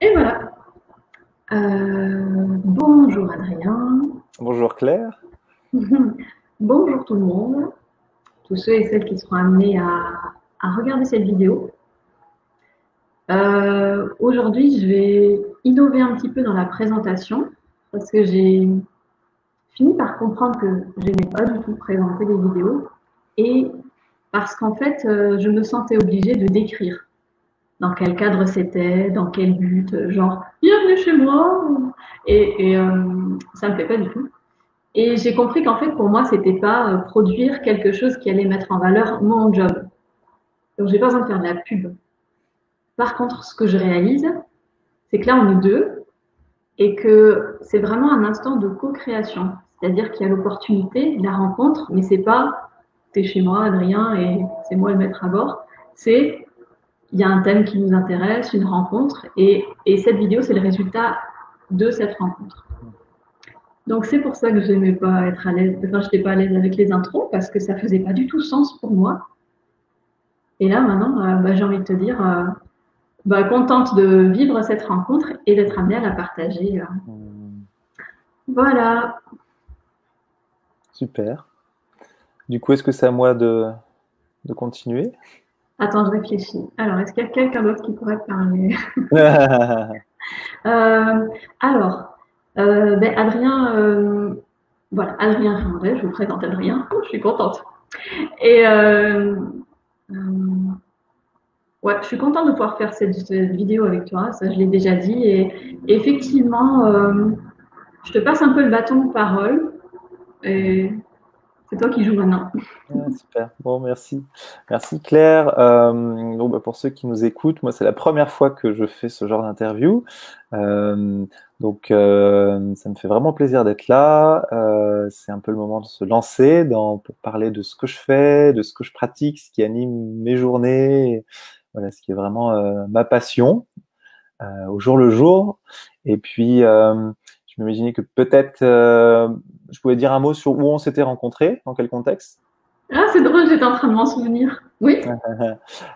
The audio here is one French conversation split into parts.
Et voilà. Bonjour Adrien. Bonjour Claire. Bonjour tout le monde, tous ceux et celles qui seront amenés à regarder cette vidéo. Aujourd'hui, je vais innover un petit peu dans la présentation parce que j'ai fini par comprendre que je n'aimais pas du tout présenter des vidéos et parce qu'en fait, je me sentais obligée de décrire dans quel cadre c'était, dans quel but, genre bienvenue chez moi. Et ça me fait pas du tout. Et j'ai compris qu'en fait, pour moi, c'était pas produire quelque chose qui allait mettre en valeur mon job. Donc, j'ai pas besoin de faire de la pub. Par contre, ce que je réalise, c'est que là, on est deux et que c'est vraiment un instant de co-création. C'est-à-dire qu'il y a l'opportunité de la rencontre, mais c'est pas t'es chez moi, Adrien, et c'est moi le maître à bord. C'est il y a un thème qui nous intéresse, une rencontre, et cette vidéo, c'est le résultat de cette rencontre. Donc c'est pour ça que j'aimais pas être à l'aise, enfin j'étais pas à l'aise avec les intros parce que ça faisait pas du tout sens pour moi. Et là maintenant, j'ai envie de te dire, contente de vivre cette rencontre et d'être amenée à la partager. Voilà. Super. Du coup, est-ce que c'est à moi de continuer? Attends, je réfléchis. Alors, est-ce qu'il y a quelqu'un d'autre qui pourrait parler? euh, alors, Adrien, voilà, Adrien Fernandez, je vous présente Adrien. Je suis contente. Et euh, ouais, je suis contente de pouvoir faire cette vidéo avec toi, ça je l'ai déjà dit. Et effectivement, je te passe un peu le bâton de parole et c'est toi qui joues maintenant. Ah, super. Bon, merci. Merci Claire. Bon, pour ceux qui nous écoutent, moi, c'est la première fois que je fais ce genre d'interview. Ça me fait vraiment plaisir d'être là. C'est un peu le moment de se lancer pour parler de ce que je fais, de ce que je pratique, ce qui anime mes journées. Voilà, ce qui est vraiment ma passion. Au jour le jour. Et puis, je m'imaginais que peut-être je pouvais dire un mot sur où on s'était rencontrés, dans quel contexte. Ah, c'est drôle, j'étais en train de m'en souvenir. Oui.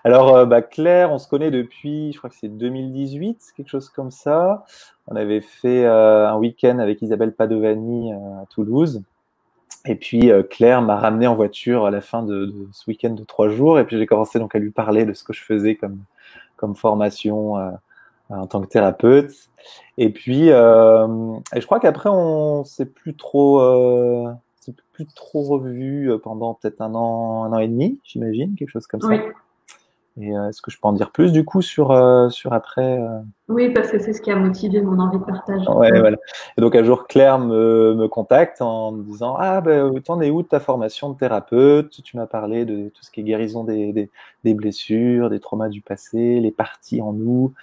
Alors, Claire, on se connaît depuis, je crois que c'est 2018, quelque chose comme ça. On avait fait un week-end avec Isabelle Padovani à Toulouse. Et puis Claire m'a ramené en voiture à la fin de ce week-end de 3 jours. Et puis j'ai commencé donc à lui parler de ce que je faisais comme formation en tant que thérapeute. Et je crois qu'après s'est plus trop revu pendant peut-être un an et demi, j'imagine, quelque chose comme Oui. ça. Et est-ce que je peux en dire plus du coup sur après Oui, parce que c'est ce qui a motivé mon envie de partage. Ouais, Oui. voilà. Et donc un jour, Claire me contacte en me disant ah ben t'en es où de ta formation de thérapeute? Tu m'as parlé de tout ce qui est guérison des blessures, des traumas du passé, les parties en nous,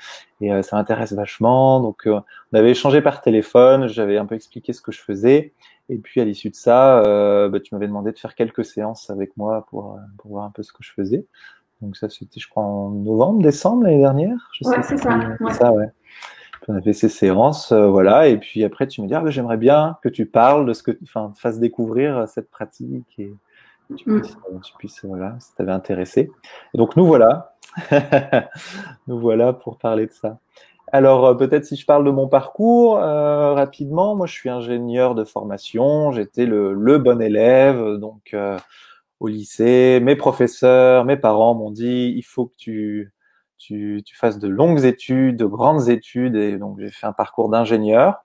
et ça m'intéresse vachement. Donc on avait échangé par téléphone, j'avais un peu expliqué ce que je faisais, et puis à l'issue de ça, tu m'avais demandé de faire quelques séances avec moi pour voir un peu ce que je faisais. Donc ça c'était je crois en novembre, décembre l'année dernière, je Ouais, sais c'est plus. ça. Ouais. C'est ça, ouais. On a fait ces séances, voilà. Et puis après, tu me dis, j'aimerais bien que tu parles de ce que, enfin, fasses découvrir cette pratique et Mm. tu puisses, voilà, si t'avais intéressé. Et donc nous voilà, nous voilà pour parler de ça. Alors peut-être si je parle de mon parcours rapidement, moi je suis ingénieur de formation, j'étais le bon élève, donc au lycée, mes professeurs, mes parents m'ont dit, il faut que tu fasses de longues études, de grandes études, et donc j'ai fait un parcours d'ingénieur.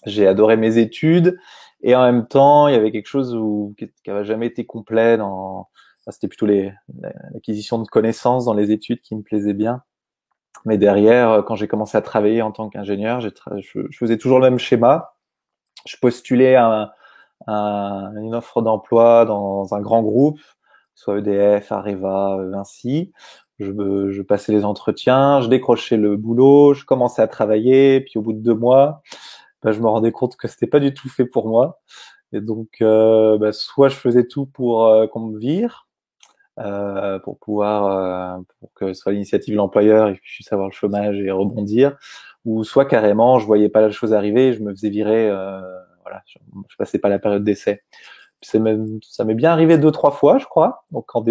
J'ai adoré mes études, et en même temps, il y avait quelque chose qui n'avait jamais été complet c'était plutôt l'acquisition de connaissances dans les études qui me plaisait bien. Mais derrière, quand j'ai commencé à travailler en tant qu'ingénieur, je faisais toujours le même schéma. Je postulais une offre d'emploi dans un grand groupe, soit EDF, Areva, Vinci. Je passais les entretiens, je décrochais le boulot, je commençais à travailler, puis au bout de 2 mois, je me rendais compte que c'était pas du tout fait pour moi. Et donc, soit je faisais tout pour qu'on me vire, pour que ce soit l'initiative de l'employeur et que je puisse avoir le chômage et rebondir, ou soit carrément je voyais pas la chose arriver, et je me faisais virer, voilà, je passais pas la période d'essai. ça m'est bien arrivé 2-3 fois, je crois. Donc, en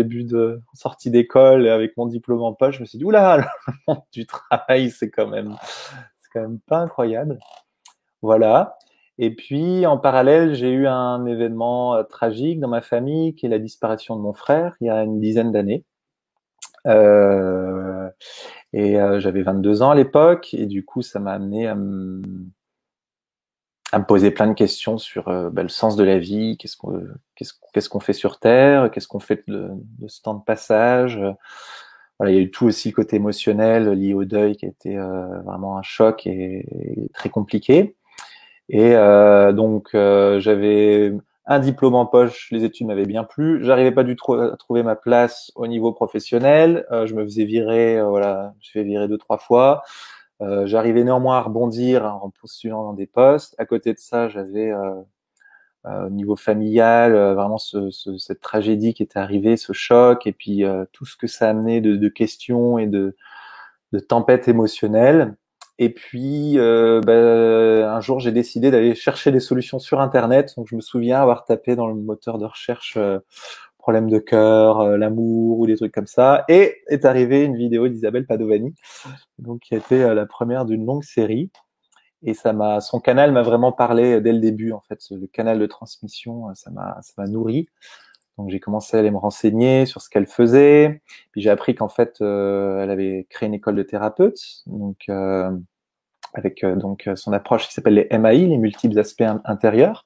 sortie d'école, avec mon diplôme en poche, je me suis dit, oula, le monde du travail, c'est quand même pas incroyable. Voilà. Et puis, en parallèle, j'ai eu un événement tragique dans ma famille, qui est la disparition de mon frère, il y a une dizaine d'années. J'avais 22 ans à l'époque, et du coup, ça m'a amené à me poser plein de questions sur le sens de la vie, qu'est-ce qu'on fait sur Terre, qu'est-ce qu'on fait de ce temps de passage. Voilà, il y a eu tout aussi le côté émotionnel lié au deuil qui a été vraiment un choc et très compliqué. J'avais un diplôme en poche, les études m'avaient bien plu. J'arrivais pas du tout à trouver ma place au niveau professionnel. Je me faisais virer, je fais virer 2-3 fois. J'arrivais néanmoins à rebondir en postulant dans des postes. À côté de ça, j'avais au niveau familial vraiment cette tragédie qui était arrivée, ce choc, et puis tout ce que ça amenait de questions et de tempêtes émotionnelles. Et puis un jour, j'ai décidé d'aller chercher des solutions sur Internet. Donc je me souviens avoir tapé dans le moteur de recherche problème de cœur, l'amour ou des trucs comme ça, et est arrivée une vidéo d'Isabelle Padovani, donc qui a été la première d'une longue série. Et son canal m'a vraiment parlé dès le début, en fait. Le canal de transmission, ça m'a nourri. Donc j'ai commencé à aller me renseigner sur ce qu'elle faisait. Puis j'ai appris qu'en fait, elle avait créé une école de thérapeutes, donc avec son approche qui s'appelle les MAI, les multiples aspects intérieurs.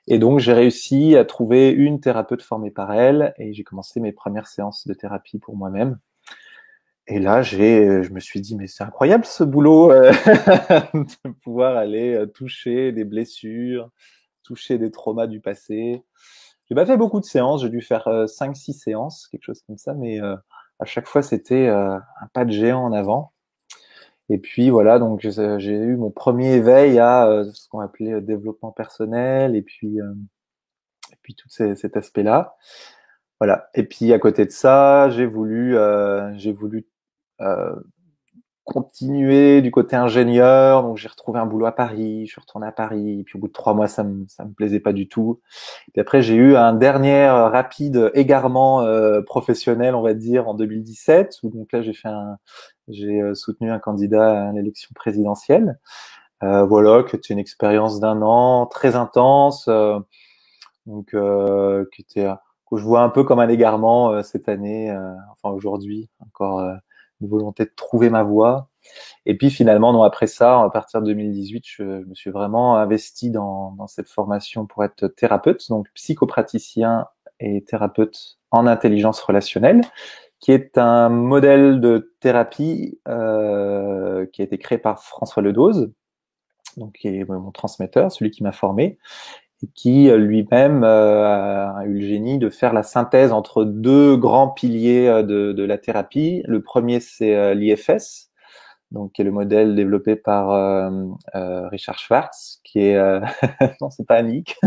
Et donc j'ai réussi à trouver une thérapeute formée par elle, et j'ai commencé mes premières séances de thérapie pour moi-même. Et là, je me suis dit, mais c'est incroyable ce boulot, de pouvoir aller toucher des blessures, toucher des traumas du passé. J'ai pas fait beaucoup de séances, j'ai dû faire 5-6 séances, quelque chose comme ça, mais à chaque fois, c'était un pas de géant en avant. Et puis voilà, donc j'ai eu mon premier éveil à ce qu'on appelait développement personnel, et puis tout cet aspect-là. Voilà. Et puis à côté de ça, j'ai voulu euh, continuer du côté ingénieur, donc j'ai retrouvé un boulot à Paris, je suis retourné à Paris, puis au bout de 3 mois, ça me plaisait pas du tout. Et après, j'ai eu un dernier rapide égarement professionnel, on va dire, en 2017, où donc là, j'ai soutenu un candidat à l'élection présidentielle. Voilà, que c'était une expérience d'1 an très intense, que je vois un peu comme un égarement cette année, enfin aujourd'hui, encore une volonté de trouver ma voie. Et puis finalement, non, après ça, à partir de 2018, je me suis vraiment investi dans cette formation pour être thérapeute, donc psychopraticien et thérapeute en intelligence relationnelle, qui est un modèle de thérapie qui a été créé par François Ledose, donc qui est mon transmetteur, celui qui m'a formé, et qui lui-même a eu le génie de faire la synthèse entre 2 grands piliers de la thérapie. Le premier, c'est l'IFS, donc qui est le modèle développé par Richard Schwartz, qui est non, c'est pas Annick.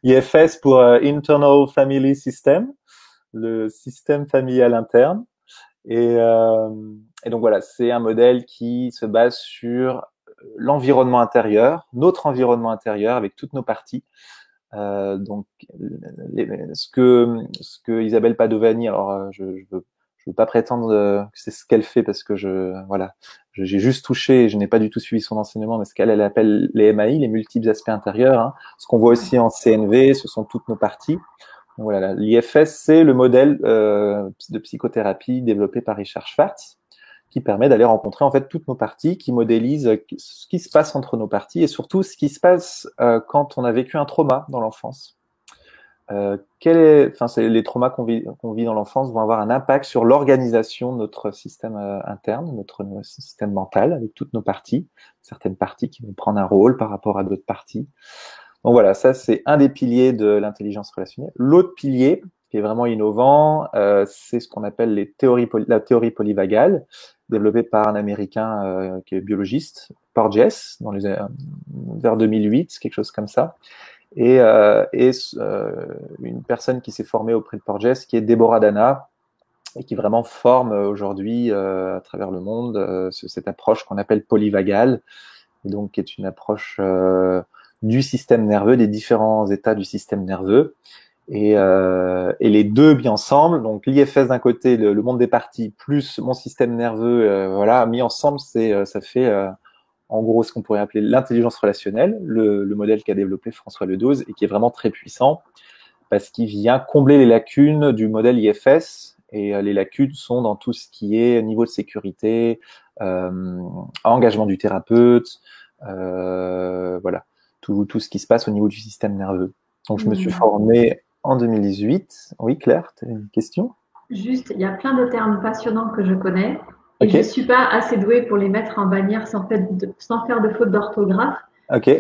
IFS pour Internal Family System, le système familial interne. Et donc voilà, c'est un modèle qui se base sur l'environnement intérieur, notre environnement intérieur avec toutes nos parties. Donc ce que Isabelle Padovani, alors je veux pas prétendre que c'est ce qu'elle fait, parce que j'ai juste touché et je n'ai pas du tout suivi son enseignement, mais ce qu'elle appelle les MAI, les multiples aspects intérieurs, hein. Ce qu'on voit aussi en CNV, ce sont toutes nos parties. Donc voilà, l'IFS, c'est le modèle de psychothérapie développé par Richard Schwartz, qui permet d'aller rencontrer en fait toutes nos parties, qui modélise ce qui se passe entre nos parties, et surtout ce qui se passe quand on a vécu un trauma dans l'enfance. Les traumas qu'on vit dans l'enfance vont avoir un impact sur l'organisation de notre système interne, notre système mental, avec toutes nos parties, certaines parties qui vont prendre un rôle par rapport à d'autres parties. Donc voilà, ça c'est un des piliers de l'intelligence relationnelle. L'autre pilier, qui est vraiment innovant, c'est ce qu'on appelle la théorie polyvagale, développée par un Américain qui est biologiste, Porges, vers 2008, quelque chose comme ça. Et une personne qui s'est formée auprès de Porges, qui est Deborah Dana, et qui vraiment forme aujourd'hui à travers le monde cette approche qu'on appelle polyvagale, et donc qui est une approche du système nerveux, des différents états du système nerveux. Et les deux mis ensemble, donc l'IFS d'un côté, le monde des parties, plus mon système nerveux, voilà, mis ensemble, ça fait en gros ce qu'on pourrait appeler l'intelligence relationnelle, le modèle qu'a développé François Ledoz et qui est vraiment très puissant parce qu'il vient combler les lacunes du modèle IFS. Et les lacunes sont dans tout ce qui est niveau de sécurité, engagement du thérapeute, voilà, tout ce qui se passe au niveau du système nerveux. Donc je me suis formé en 2018. Oui, Claire, tu as une question? Juste, il y a plein de termes passionnants que je connais et je ne suis pas assez douée pour les mettre en bannière sans faire de faute d'orthographe.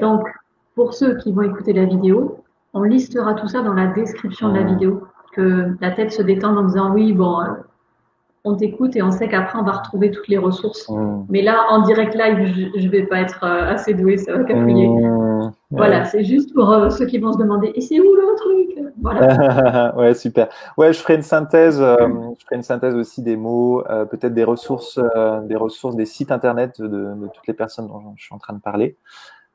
Donc, pour ceux qui vont écouter la vidéo, on listera tout ça dans la description de la vidéo, que la tête se détende en disant oui, bon, on t'écoute et on sait qu'après on va retrouver toutes les ressources. Mais là, en direct live, je vais pas être assez douée, ça va cafouiller. Voilà, c'est juste pour ceux qui vont se demander et c'est où le truc? Voilà. Ouais, super. Ouais, je ferai une synthèse. Je ferai une synthèse aussi des mots, peut-être des ressources, des sites internet de toutes les personnes dont je suis en train de parler.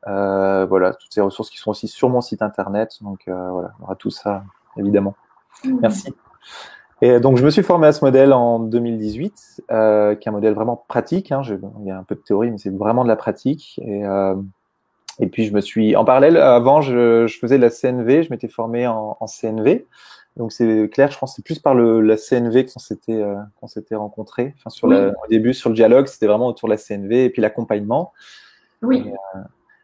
Voilà, toutes ces ressources qui sont aussi sur mon site internet. Donc voilà, on aura tout ça évidemment. Merci. Et donc, je me suis formé à ce modèle en 2018, qui est un modèle vraiment pratique. Hein. Il y a un peu de théorie, mais c'est vraiment de la pratique. Et puis, en parallèle, avant, je faisais de la CNV. Je m'étais formé en CNV. Donc, c'est clair, je pense que c'est plus par la CNV qu'on s'était rencontrés. Enfin, au début, sur le dialogue, c'était vraiment autour de la CNV et puis l'accompagnement. Oui.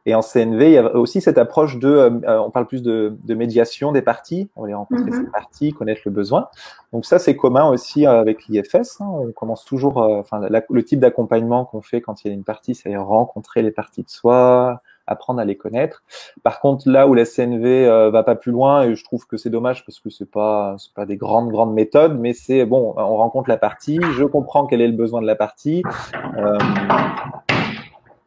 Et en CNV, il y a aussi cette approche on parle plus de médiation des parties, on va les rencontrer ces parties, connaître le besoin. Donc ça, c'est commun aussi avec l'IFS. Hein. On commence toujours, le type d'accompagnement qu'on fait quand il y a une partie, c'est rencontrer les parties de soi, apprendre à les connaître. Par contre, là où la CNV va pas plus loin, et je trouve que c'est dommage parce que c'est pas des grandes méthodes, mais c'est bon, on rencontre la partie, je comprends quel est le besoin de la partie.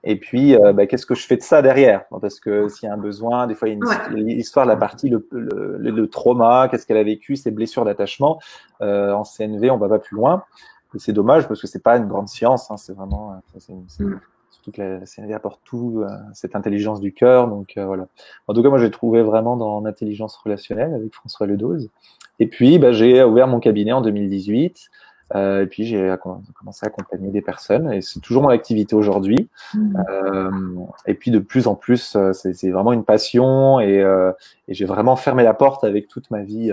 Et puis, qu'est-ce que je fais de ça derrière? Parce que s'il y a un besoin, des fois, il y a une histoire de la partie, le trauma, qu'est-ce qu'elle a vécu, ses blessures d'attachement. En CNV, on va pas plus loin. Et c'est dommage parce que c'est pas une grande science. Hein, c'est vraiment, surtout que la CNV apporte tout, cette intelligence du cœur. Donc voilà. En tout cas, moi, j'ai trouvé vraiment dans l'intelligence relationnelle avec François Ledoz. Et puis, j'ai ouvert mon cabinet en 2018. Et puis j'ai commencé à accompagner des personnes et c'est toujours mon activité aujourd'hui. Et puis de plus en plus, c'est vraiment une passion et j'ai vraiment fermé la porte avec toute ma vie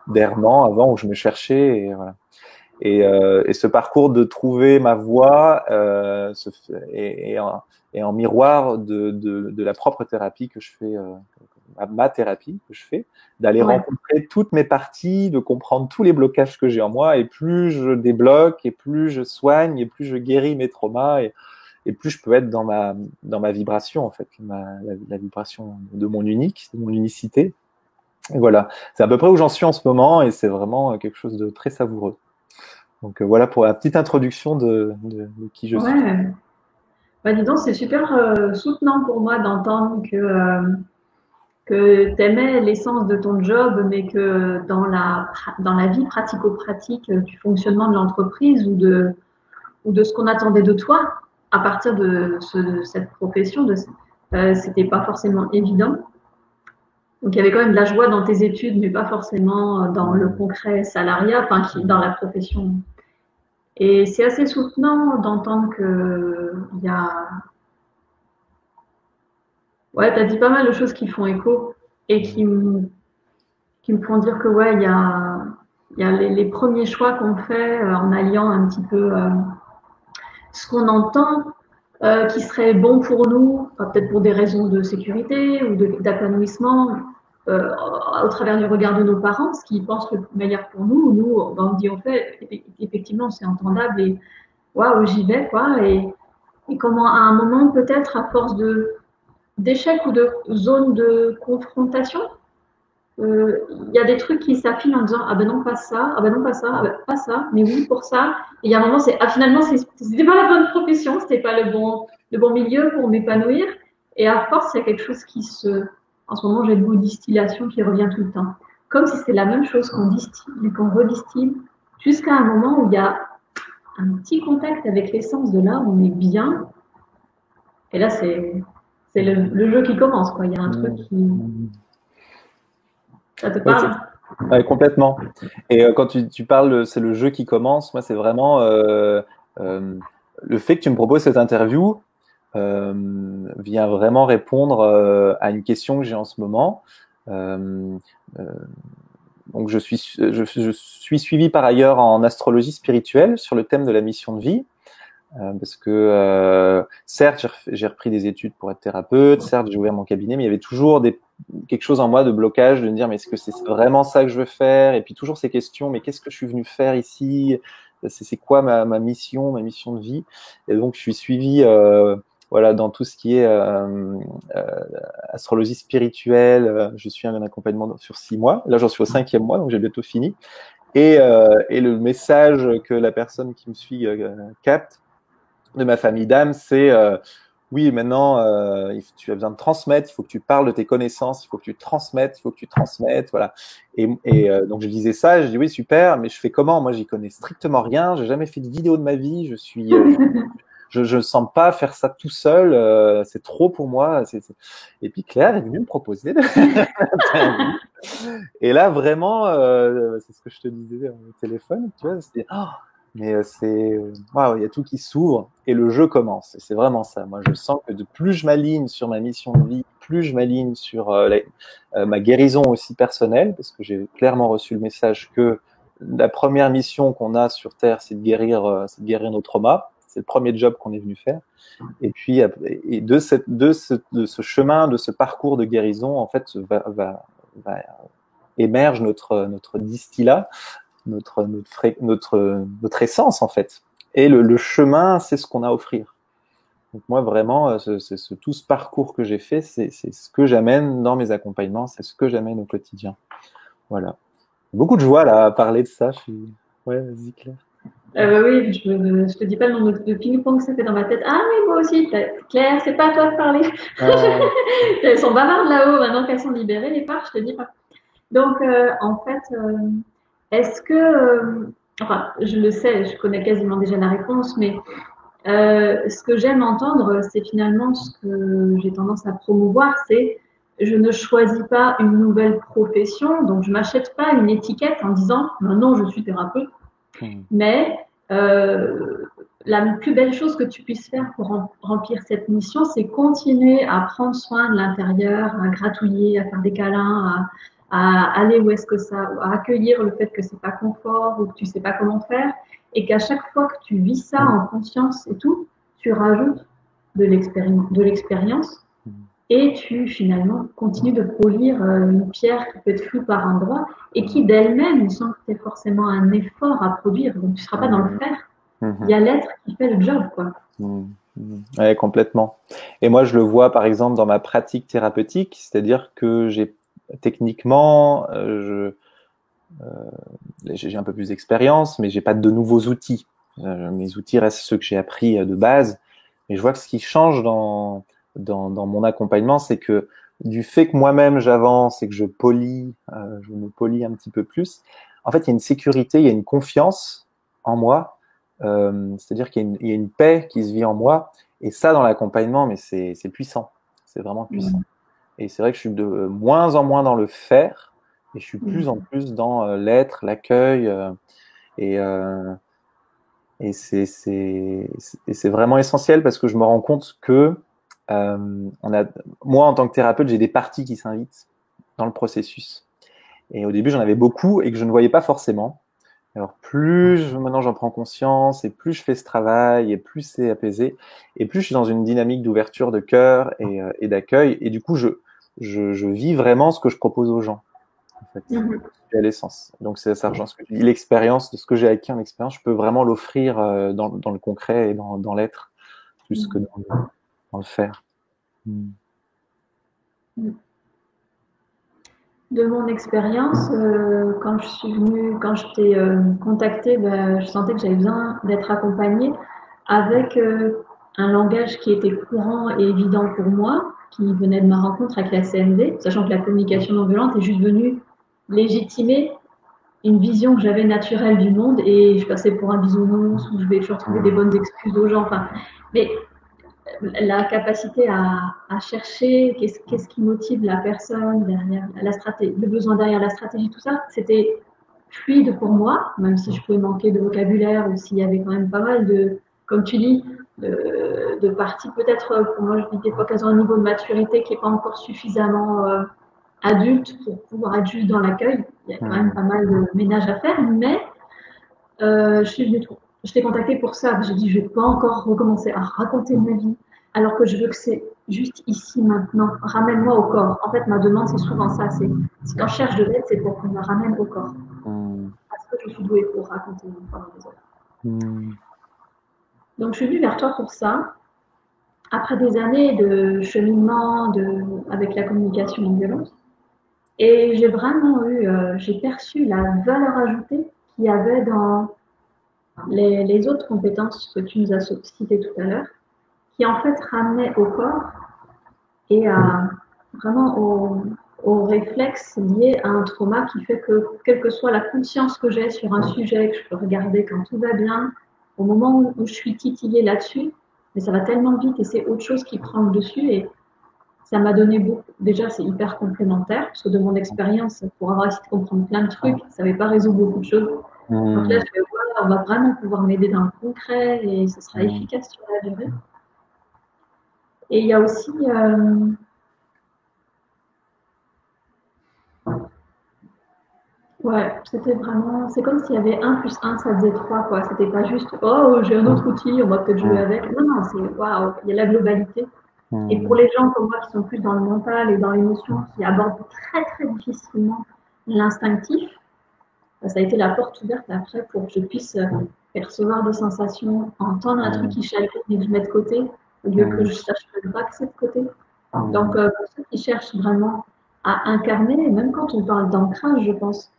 d'errement avant où je me cherchais et voilà. Et ce parcours de trouver ma voie est en miroir de la propre thérapie que je fais. Ma thérapie que je fais, d'aller rencontrer toutes mes parties, de comprendre tous les blocages que j'ai en moi, et plus je débloque, et plus je soigne, et plus je guéris mes traumas, et plus je peux être dans ma vibration, en fait, la vibration de mon unique, de mon unicité. Et voilà, c'est à peu près où j'en suis en ce moment, et c'est vraiment quelque chose de très savoureux. Donc voilà pour la petite introduction de qui je suis. Bah, dis donc, c'est super soutenant pour moi d'entendre que tu aimais l'essence de ton job, mais que dans la vie pratico-pratique du fonctionnement de l'entreprise ou de ce qu'on attendait de toi à partir de cette profession, c'était pas forcément évident. Donc il y avait quand même de la joie dans tes études, mais pas forcément dans le concret salariat, enfin dans la profession. Et c'est assez soutenant d'entendre que il y a tu as dit pas mal de choses qui font écho et qui me font dire que il y a les premiers choix qu'on fait en alliant un petit peu ce qu'on entend qui serait bon pour nous, peut-être pour des raisons de sécurité ou d'épanouissement au travers du regard de nos parents, ce qu'ils pensent le meilleur pour nous. Nous, on dit on fait, effectivement, c'est entendable et waouh, j'y vais quoi. Et comment à un moment, peut-être à force d'échecs ou de zones de confrontation, il y a des trucs qui s'affinent en disant ah ben non pas ça, ah ben non pas ça, ah ben pas ça, mais oui pour ça. Et il y a un moment finalement c'était pas la bonne profession, c'était pas le bon milieu pour m'épanouir. Et à force il y a quelque chose en ce moment j'ai le goût de distillation qui revient tout le temps, comme si c'est la même chose qu'on distille et qu'on redistille jusqu'à un moment où il y a un petit contact avec l'essence de là où on est bien. Et là c'est c'est le jeu qui commence, quoi. Il y a un truc qui… Ça te Ouais, parle? ouais, complètement. Et quand tu parles, c'est le jeu qui commence. Moi, c'est vraiment euh, le fait que tu me proposes cette interview vient vraiment répondre à une question que j'ai en ce moment. Euh, euh, donc, je suis suivi par ailleurs en astrologie spirituelle sur le thème de la mission de vie. Parce que certes, j'ai repris des études pour être thérapeute, certes, j'ai ouvert mon cabinet, mais il y avait toujours quelque chose en moi de blocage, de me dire, mais est-ce que c'est vraiment ça que je veux faire? Et puis toujours ces questions, mais qu'est-ce que je suis venu faire ici? C'est quoi ma mission, ma mission de vie? Et donc, je suis suivi voilà, dans tout ce qui est euh, astrologie spirituelle. Je suis un accompagnement sur 6 mois. Là, j'en suis au 5e mois, donc j'ai bientôt fini. Et le message que la personne qui me suit capte, de ma famille d'âme, c'est oui, maintenant, tu as besoin de transmettre, il faut que tu parles de tes connaissances, il faut que tu transmettes, il faut que tu transmettes, voilà. Donc je disais ça, je dis oui, super, mais je fais comment? Moi, j'y connais strictement rien, j'ai jamais fait de vidéo de ma vie, je sens pas faire ça tout seul, c'est trop pour moi. Et puis Claire est venue me proposer de Et là, vraiment, c'est ce que je te disais au téléphone, tu vois, c'est mais waouh, il y a tout qui s'ouvre et le jeu commence. Et c'est vraiment ça. Moi, je sens que de plus je m'aligne sur ma mission de vie, plus je m'aligne sur ma guérison aussi personnelle, parce que j'ai clairement reçu le message que la première mission qu'on a sur Terre, c'est de guérir nos traumas. C'est le premier job qu'on est venu faire. Et puis, de ce chemin, de ce parcours de guérison, en fait, va émerge notre distillat, notre essence en fait. Et le chemin, c'est ce qu'on a à offrir. Donc moi vraiment, tout ce parcours que j'ai fait, c'est ce que j'amène dans mes accompagnements, c'est ce que j'amène au quotidien. Voilà. Beaucoup de joie là à parler de ça. Ouais, vas-y Claire. Bah oui, je te dis pas le nombre de ping-pong que ça fait dans ma tête. Ah oui, moi aussi, Claire, c'est pas à toi de parler. Elles sont bavardes là-haut, maintenant qu'elles sont libérées, les parts, je te dis pas. Donc, en fait, est-ce que, enfin, je le sais, je connais quasiment déjà la réponse, mais ce que j'aime entendre, c'est finalement ce que j'ai tendance à promouvoir, c'est je ne choisis pas une nouvelle profession, donc je m'achète pas une étiquette en disant maintenant je suis thérapeute, mais la plus belle chose que tu puisses faire pour remplir cette mission, c'est continuer à prendre soin de l'intérieur, à gratouiller, à faire des câlins, à aller où est-ce que ça, à accueillir le fait que c'est pas confort ou que tu sais pas comment faire, et qu'à chaque fois que tu vis ça en conscience et tout, tu rajoutes de l'expérience et tu finalement continues de polir une pierre qui peut être floue par endroits et qui d'elle-même, sans que tu aies forcément un effort à produire, donc tu ne seras pas dans le faire. Il y a l'être qui fait le job, quoi. Ouais, complètement. Et moi, je le vois par exemple dans ma pratique thérapeutique, c'est-à-dire que techniquement, j'ai un peu plus d'expérience, mais j'ai pas de nouveaux outils. Mes outils restent ceux que j'ai appris de base. Mais je vois que ce qui change dans mon accompagnement, c'est que du fait que moi-même j'avance et que je me polis un petit peu plus, en fait, il y a une sécurité, il y a une confiance en moi. C'est-à-dire qu'il y a une paix qui se vit en moi. Et ça, dans l'accompagnement, mais c'est puissant. C'est vraiment puissant. Et c'est vrai que je suis de moins en moins dans le faire et je suis plus en plus dans l'être, l'accueil. Et et c'est vraiment essentiel parce que je me rends compte que moi, en tant que thérapeute, j'ai des parties qui s'invitent dans le processus. Et au début, j'en avais beaucoup et que je ne voyais pas forcément. Alors maintenant j'en prends conscience et plus je fais ce travail et plus c'est apaisé et plus je suis dans une dynamique d'ouverture de cœur et d'accueil et du coup je vis vraiment ce que je propose aux gens en fait. C'est à l'essence. Donc ça rejoint ce que tu dis, l'expérience de ce que j'ai acquis en expérience, je peux vraiment l'offrir dans le concret et dans l'être plus que dans le faire. De mon expérience, quand je t'ai contacté, je sentais que j'avais besoin d'être accompagnée avec un langage qui était courant et évident pour moi, qui venait de ma rencontre avec la CNV, sachant que la communication non violente est juste venue légitimer une vision que j'avais naturelle du monde et je passais pour un bisounours ou je vais toujours trouver des bonnes excuses aux gens. Enfin, mais la capacité à chercher qu'est-ce qui motive la personne derrière la stratégie, le besoin derrière la stratégie, tout ça, c'était fluide pour moi, même si je pouvais manquer de vocabulaire ou s'il y avait quand même pas mal de, comme tu dis, de parties peut-être, pour moi je dis des fois qu'elles ont un niveau de maturité qui n'est pas encore suffisamment adulte pour pouvoir être juste dans l'accueil. Il y a quand même pas mal de ménage à faire, mais je t'ai contacté pour ça. J'ai dit, je ne vais pas encore recommencer à raconter ma vie, alors que je veux que c'est juste ici, maintenant. Ramène-moi au corps. En fait, ma demande, c'est souvent ça. C'est quand je cherche de l'aide, c'est pour qu'on me ramène au corps. Parce que je suis douée pour raconter l'histoire des autres. Donc, je suis venue vers toi pour ça. Après des années de cheminement avec la communication non violente. Et j'ai vraiment j'ai perçu la valeur ajoutée qu'il y avait dans les autres compétences que tu nous as citées tout à l'heure, qui en fait ramenaient au corps et vraiment au réflexe lié à un trauma qui fait que, quelle que soit la conscience que j'ai sur un sujet, que je peux regarder quand tout va bien, au moment où je suis titillée là-dessus, mais ça va tellement vite et c'est autre chose qui prend le dessus et ça m'a donné beaucoup. Déjà, c'est hyper complémentaire, parce que de mon expérience, pour avoir essayé de comprendre plein de trucs, ça n'avait pas résoudre beaucoup de choses. Donc là, je vais voir, on va vraiment pouvoir m'aider dans le concret et ce sera efficace sur la durée. Et il y a aussi ouais, c'était vraiment, c'est comme s'il y avait 1 plus 1, ça faisait 3, quoi. C'était pas juste, oh, j'ai un autre outil, on va peut-être jouer avec. Non, non, c'est waouh, il y a la globalité. Et pour les gens comme moi qui sont plus dans le mental et dans l'émotion, qui abordent très très difficilement l'instinctif, ça a été la porte ouverte après pour que je puisse percevoir des sensations, entendre un truc qui chagrine et que je mette de côté, au lieu que je sache pas que c'est de côté. Donc pour ceux qui cherchent vraiment à incarner, même quand on parle d'ancrage, je pense,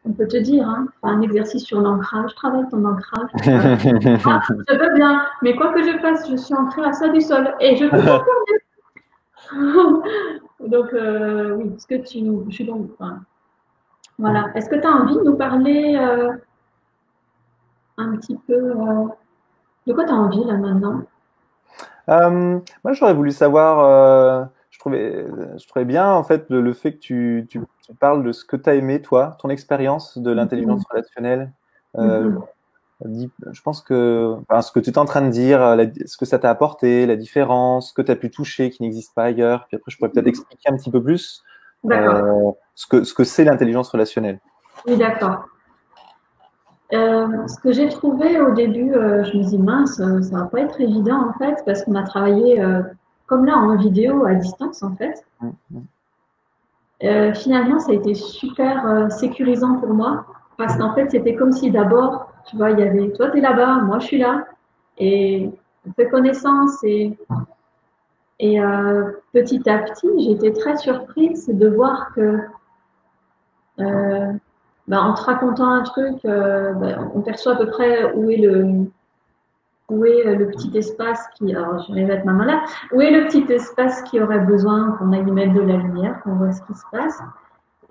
on peut te dire, hein, fais un exercice sur l'ancrage, travaille ton ancrage. Ah, je veux bien, mais quoi que je fasse, je suis ancrée à ça du sol et je peux pas faire mieux. Donc, oui, ce que je suis donc, enfin, voilà. Est-ce que tu as envie de nous parler un petit peu de quoi tu as envie là maintenant? Moi, j'aurais voulu savoir, je trouvais bien en fait le fait que tu parles de ce que tu as aimé, toi, ton expérience de l'intelligence relationnelle. Je pense que enfin, ce que tu es en train de dire, ce que ça t'a apporté, la différence, ce que tu as pu toucher qui n'existe pas ailleurs. Puis après, je pourrais peut-être expliquer un petit peu plus ce que c'est l'intelligence relationnelle. Oui, d'accord. Ce que j'ai trouvé au début, je me dis mince, ça va pas être évident en fait, parce qu'on a travaillé comme là en vidéo à distance en fait. Finalement, ça a été super sécurisant pour moi, parce qu'en fait, c'était comme si d'abord, tu vois, il y avait toi, tu es là-bas, moi, je suis là, et on fait connaissance, et petit à petit, j'étais très surprise de voir que en te racontant un truc, on perçoit à peu près où est le petit espace qui, alors je vais mettre ma main là, où est le petit espace qui aurait besoin qu'on aille y mettre de la lumière, qu'on voit ce qui se passe.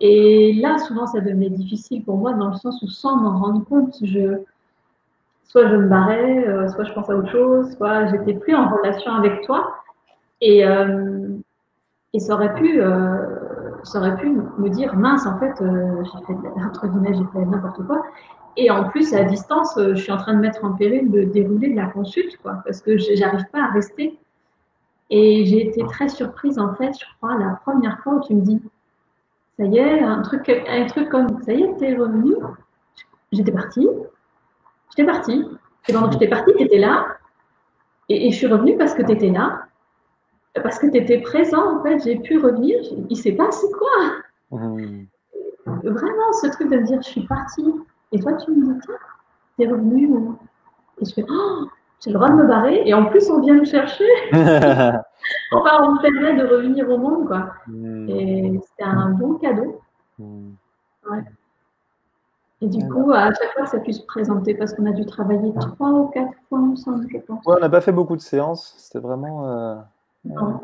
Et là, souvent, ça devenait difficile pour moi dans le sens où sans m'en rendre compte, soit je me barrais, soit je pensais à autre chose, soit j'étais plus en relation avec toi. Et, euh, et ça aurait pu me dire, mince, en fait, j'ai fait, entre guillemets, j'ai fait n'importe quoi. Et en plus, à distance, je suis en train de mettre en péril de dérouler de la consulte, quoi, parce que j'arrive pas à rester. Et j'ai été très surprise, en fait, je crois, la première fois où tu me dis, ça y est, un truc comme, ça y est, t'es revenu. J'étais partie. J'étais partie. Et pendant que j'étais partie, t'étais là. Et je suis revenue parce que t'étais là. Parce que t'étais présent, en fait. J'ai pu revenir. Il s'est passé quoi? Vraiment, ce truc de me dire, je suis partie. Et toi, tu me dis, tiens, t'es revenu. Et je fais, oh, j'ai le droit de me barrer. Et en plus, on vient me chercher. Enfin, on me permet de revenir au monde, quoi. Et c'était un bon cadeau. Ouais. Et du coup, à chaque fois que ça puisse se présenter, parce qu'on a dû travailler 3 ou 4 fois ensemble, je pense. Ouais, on n'a pas fait beaucoup de séances. C'était vraiment. Non.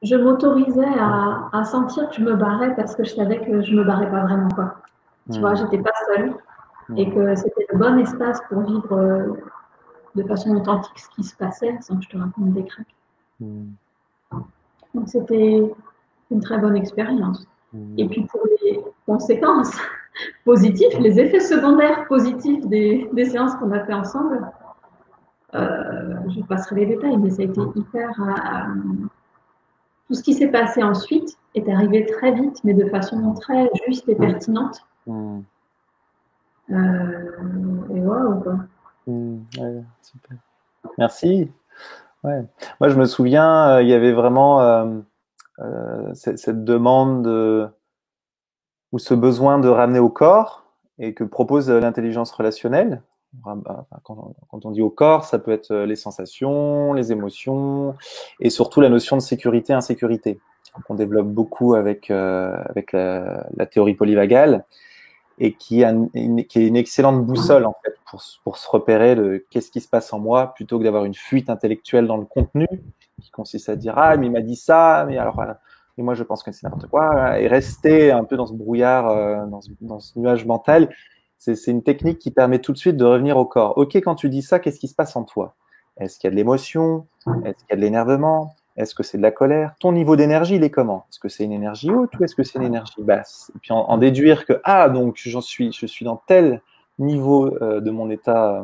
Je m'autorisais à sentir que je me barrais parce que je savais que je me barrais pas vraiment, quoi. Tu vois, j'étais pas seule et que c'était le bon espace pour vivre de façon authentique ce qui se passait sans que je te raconte des cracks. Donc, c'était une très bonne expérience. Et puis, pour les conséquences positives, les effets secondaires positifs des séances qu'on a fait ensemble, je passerai les détails, mais ça a été hyper. Tout ce qui s'est passé ensuite est arrivé très vite, mais de façon très juste et pertinente. Et waouh, quoi. Ouais, super. Merci. Ouais. Moi, je me souviens, il y avait vraiment cette demande ou ce besoin de ramener au corps et que propose l'intelligence relationnelle. Quand on dit au corps, ça peut être les sensations, les émotions et surtout la notion de sécurité, insécurité qu'on développe beaucoup avec la théorie polyvagale et qui est une excellente boussole en fait pour se repérer de qu'est-ce qui se passe en moi plutôt que d'avoir une fuite intellectuelle dans le contenu qui consiste à dire ah mais il m'a dit ça mais alors voilà. Et moi je pense que c'est n'importe quoi et rester un peu dans ce brouillard dans ce nuage mental. C'est une technique qui permet tout de suite de revenir au corps. Ok, quand tu dis ça, qu'est-ce qui se passe en toi? Est-ce qu'il y a de l'émotion? Est-ce qu'il y a de l'énervement? Est-ce que c'est de la colère? Ton niveau d'énergie, il est comment? Est-ce que c'est une énergie haute ou est-ce que c'est une énergie basse? Et puis en déduire que donc je suis dans tel niveau de mon état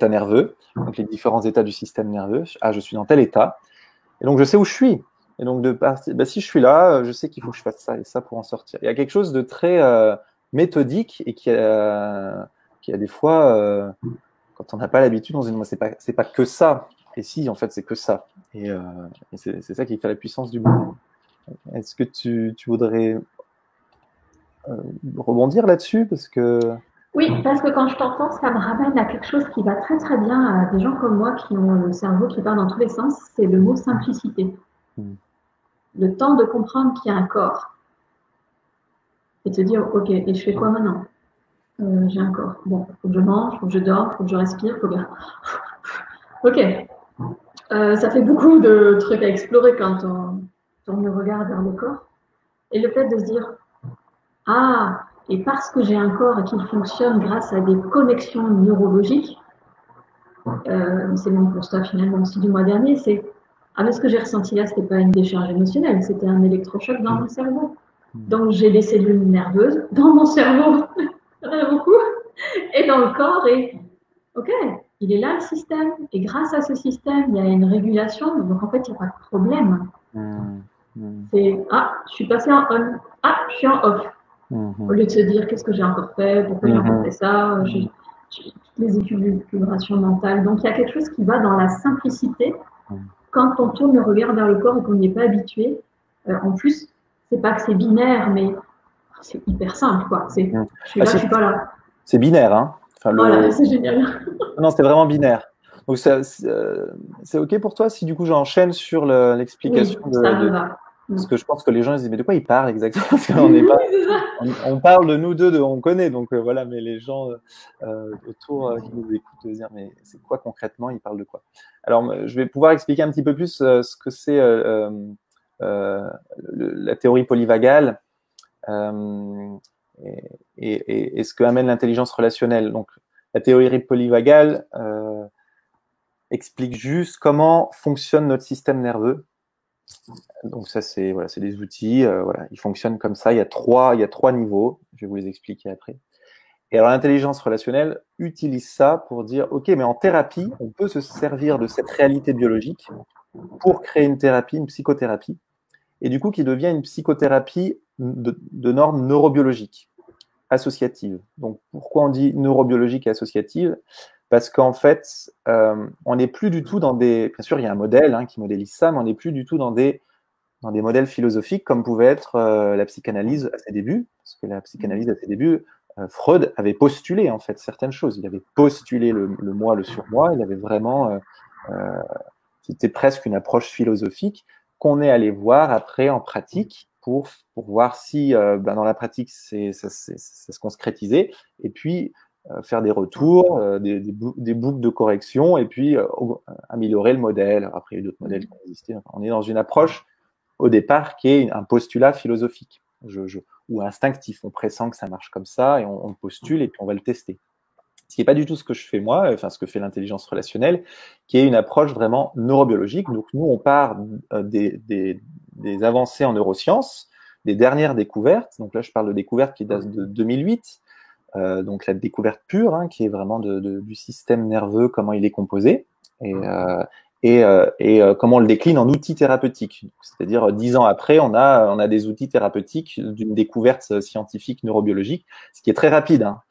nerveux, donc les différents états du système nerveux. Je suis dans tel état, et donc je sais où je suis. Et donc si je suis là, je sais qu'il faut que je fasse ça et ça pour en sortir. Il y a quelque chose de très méthodique et qui a des fois, quand on n'a pas l'habitude, on se dit c'est pas que ça. Et si, en fait, c'est que ça. Et c'est ça qui fait la puissance du mouvement. Est-ce que tu voudrais rebondir là-dessus parce que Oui, parce que quand je t'entends, ça me ramène à quelque chose qui va très très bien à des gens comme moi qui ont le cerveau qui part dans tous les sens, c'est le mot simplicité. Le temps de comprendre qu'il y a un corps. Et de se dire, ok, et je fais quoi maintenant? J'ai un corps. Bon, faut que je mange, faut que je dors, faut que je respire, faut que... Ok. Ça fait beaucoup de trucs à explorer quand on me regarde vers le corps. Et le fait de se dire, ah, et parce que j'ai un corps et qu'il fonctionne grâce à des connexions neurologiques, c'est mon constat finalement aussi du mois dernier, c'est ah mais ce que j'ai ressenti là, c'était pas une décharge émotionnelle, c'était un électrochoc dans mon cerveau. Donc j'ai des cellules nerveuses dans mon cerveau, il y en a beaucoup, et dans le corps, et ok, il est là le système, et grâce à ce système, il y a une régulation, donc en fait il n'y a pas de problème. C'est je suis passé en on, je suis en off. Au lieu de se dire qu'est-ce que j'ai encore fait, pourquoi j'ai encore fait ça, j'ai toutes les équilibrations mentales. Donc il y a quelque chose qui va dans la simplicité. Quand on tourne le regard vers le corps et qu'on n'y est pas habitué, en plus, c'est pas que c'est binaire, mais c'est hyper simple, quoi. C'est je suis là, je suis pas là. C'est binaire, hein. Enfin, voilà, c'est génial. Non, c'est vraiment binaire. Donc c'est ok pour toi si du coup j'enchaîne sur l'explication oui, ça me va. Parce que je pense que les gens ils disent mais de quoi ils parlent exactement? Parce qu'on n'est pas, on parle de nous deux, on connaît donc voilà, mais les gens autour qui nous écoutent se dire mais c'est quoi concrètement? Ils parlent de quoi? Alors je vais pouvoir expliquer un petit peu plus ce que c'est la théorie polyvagale et ce que amène l'intelligence relationnelle. Donc la théorie polyvagale explique juste comment fonctionne notre système nerveux. Donc ça c'est des outils, ils fonctionnent comme ça. Il y a trois niveaux. Je vais vous les expliquer après. Et alors l'intelligence relationnelle utilise ça pour dire ok, mais en thérapie, on peut se servir de cette réalité biologique pour créer une thérapie, une psychothérapie, et du coup qui devient une psychothérapie de normes neurobiologiques, associatives. Donc pourquoi on dit neurobiologique et associative? Parce qu'en fait, on n'est plus du tout dans des... Bien sûr, il y a un modèle qui modélise ça, mais on n'est plus du tout dans des modèles philosophiques comme pouvait être la psychanalyse à ses débuts. Parce que la psychanalyse à ses débuts, Freud avait postulé en fait certaines choses. Il avait postulé le moi, le surmoi. Il avait vraiment... c'était presque une approche philosophique qu'on est allé voir après en pratique pour voir si dans la pratique ça se concrétisait. Et puis faire des retours, des boucles de correction et puis améliorer le modèle. Après, il y a d'autres modèles qui ont existé. Enfin, on est dans une approche au départ qui est un postulat philosophique ou instinctif. On pressent que ça marche comme ça et on postule et puis on va le tester. ce qui n'est pas du tout ce que je fais moi, enfin ce que fait l'intelligence relationnelle, qui est une approche vraiment neurobiologique. Donc nous, on part des avancées en neurosciences, des dernières découvertes. Donc là, je parle de découvertes qui datent de 2008, donc la découverte pure, hein, qui est vraiment du système nerveux, comment il est composé, et comment on le décline en outils thérapeutiques. C'est-à-dire 10 ans après, on a des outils thérapeutiques d'une découverte scientifique neurobiologique, ce qui est très rapide. Hein.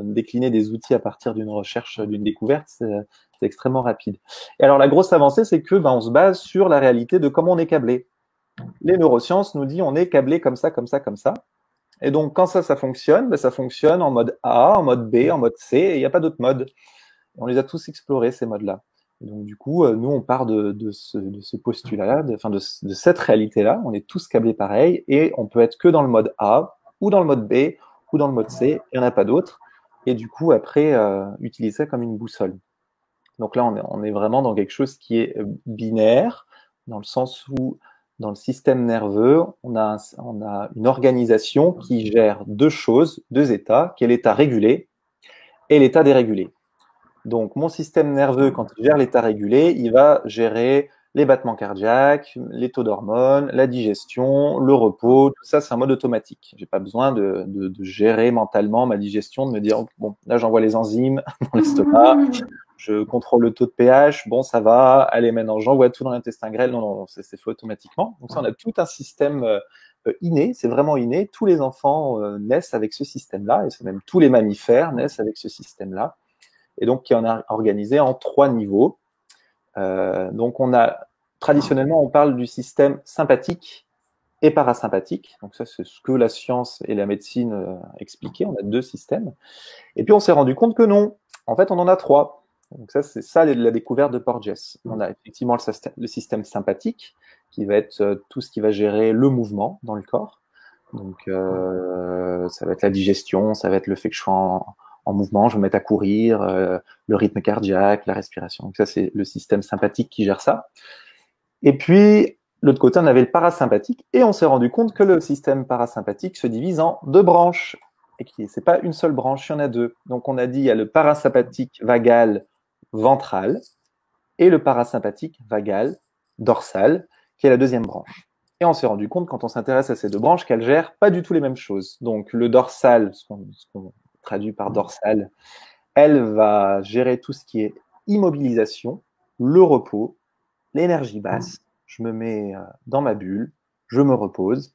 Décliner des outils à partir d'une recherche, d'une découverte, c'est extrêmement rapide. Et alors la grosse avancée, c'est que on se base sur la réalité de comment on est câblé. Les neurosciences nous disent on est câblé comme ça, comme ça, comme ça. Et donc quand ça fonctionne, ça fonctionne en mode A, en mode B, en mode C, et il n'y a pas d'autres modes. On les a tous explorés, ces modes-là. Et donc du coup, nous, on part de ce postulat-là, de cette réalité-là. On est tous câblés pareil, et on peut être que dans le mode A, ou dans le mode B, ou dans le mode C, il n'y en a pas d'autres. Et du coup, après, utiliser ça comme une boussole. Donc là, on est vraiment dans quelque chose qui est binaire, dans le sens où, dans le système nerveux, on a une organisation qui gère deux choses, deux états, qui est l'état régulé et l'état dérégulé. Donc, mon système nerveux, quand il gère l'état régulé, il va gérer les battements cardiaques, les taux d'hormones, la digestion, le repos, tout ça, c'est un mode automatique. J'ai pas besoin de gérer mentalement ma digestion, de me dire, bon, là, j'envoie les enzymes dans l'estomac, je contrôle le taux de pH, bon, ça va, allez, maintenant, j'envoie tout dans l'intestin grêle. Non, c'est fait automatiquement. Donc ça, on a tout un système inné, c'est vraiment inné. Tous les enfants naissent avec ce système-là, et c'est même tous les mammifères naissent avec ce système-là. Et donc, qui en a organisé en 3 niveaux. Donc, traditionnellement, on parle du système sympathique et parasympathique. Donc, ça, c'est ce que la science et la médecine expliquaient. On a 2 systèmes. Et puis, on s'est rendu compte que non. En fait, on en a 3. Donc, ça, c'est ça la découverte de Porges. On a effectivement le système sympathique, qui va être tout ce qui va gérer le mouvement dans le corps. Donc, ça va être la digestion, ça va être le fait que je sois en mouvement, je me mets à courir, le rythme cardiaque, la respiration. Donc ça, c'est le système sympathique qui gère ça. Et puis, de l'autre côté, on avait le parasympathique, et on s'est rendu compte que le système parasympathique se divise en 2 branches, et que c'est pas une seule branche, il y en a 2. Donc on a dit, il y a le parasympathique vagal ventral, et le parasympathique vagal dorsal, qui est la 2e branche. Et on s'est rendu compte, quand on s'intéresse à ces 2 branches, qu'elles gèrent pas du tout les mêmes choses. Donc le dorsal, ce qu'on traduit par dorsale, elle va gérer tout ce qui est immobilisation, le repos, l'énergie basse. Je me mets dans ma bulle, je me repose.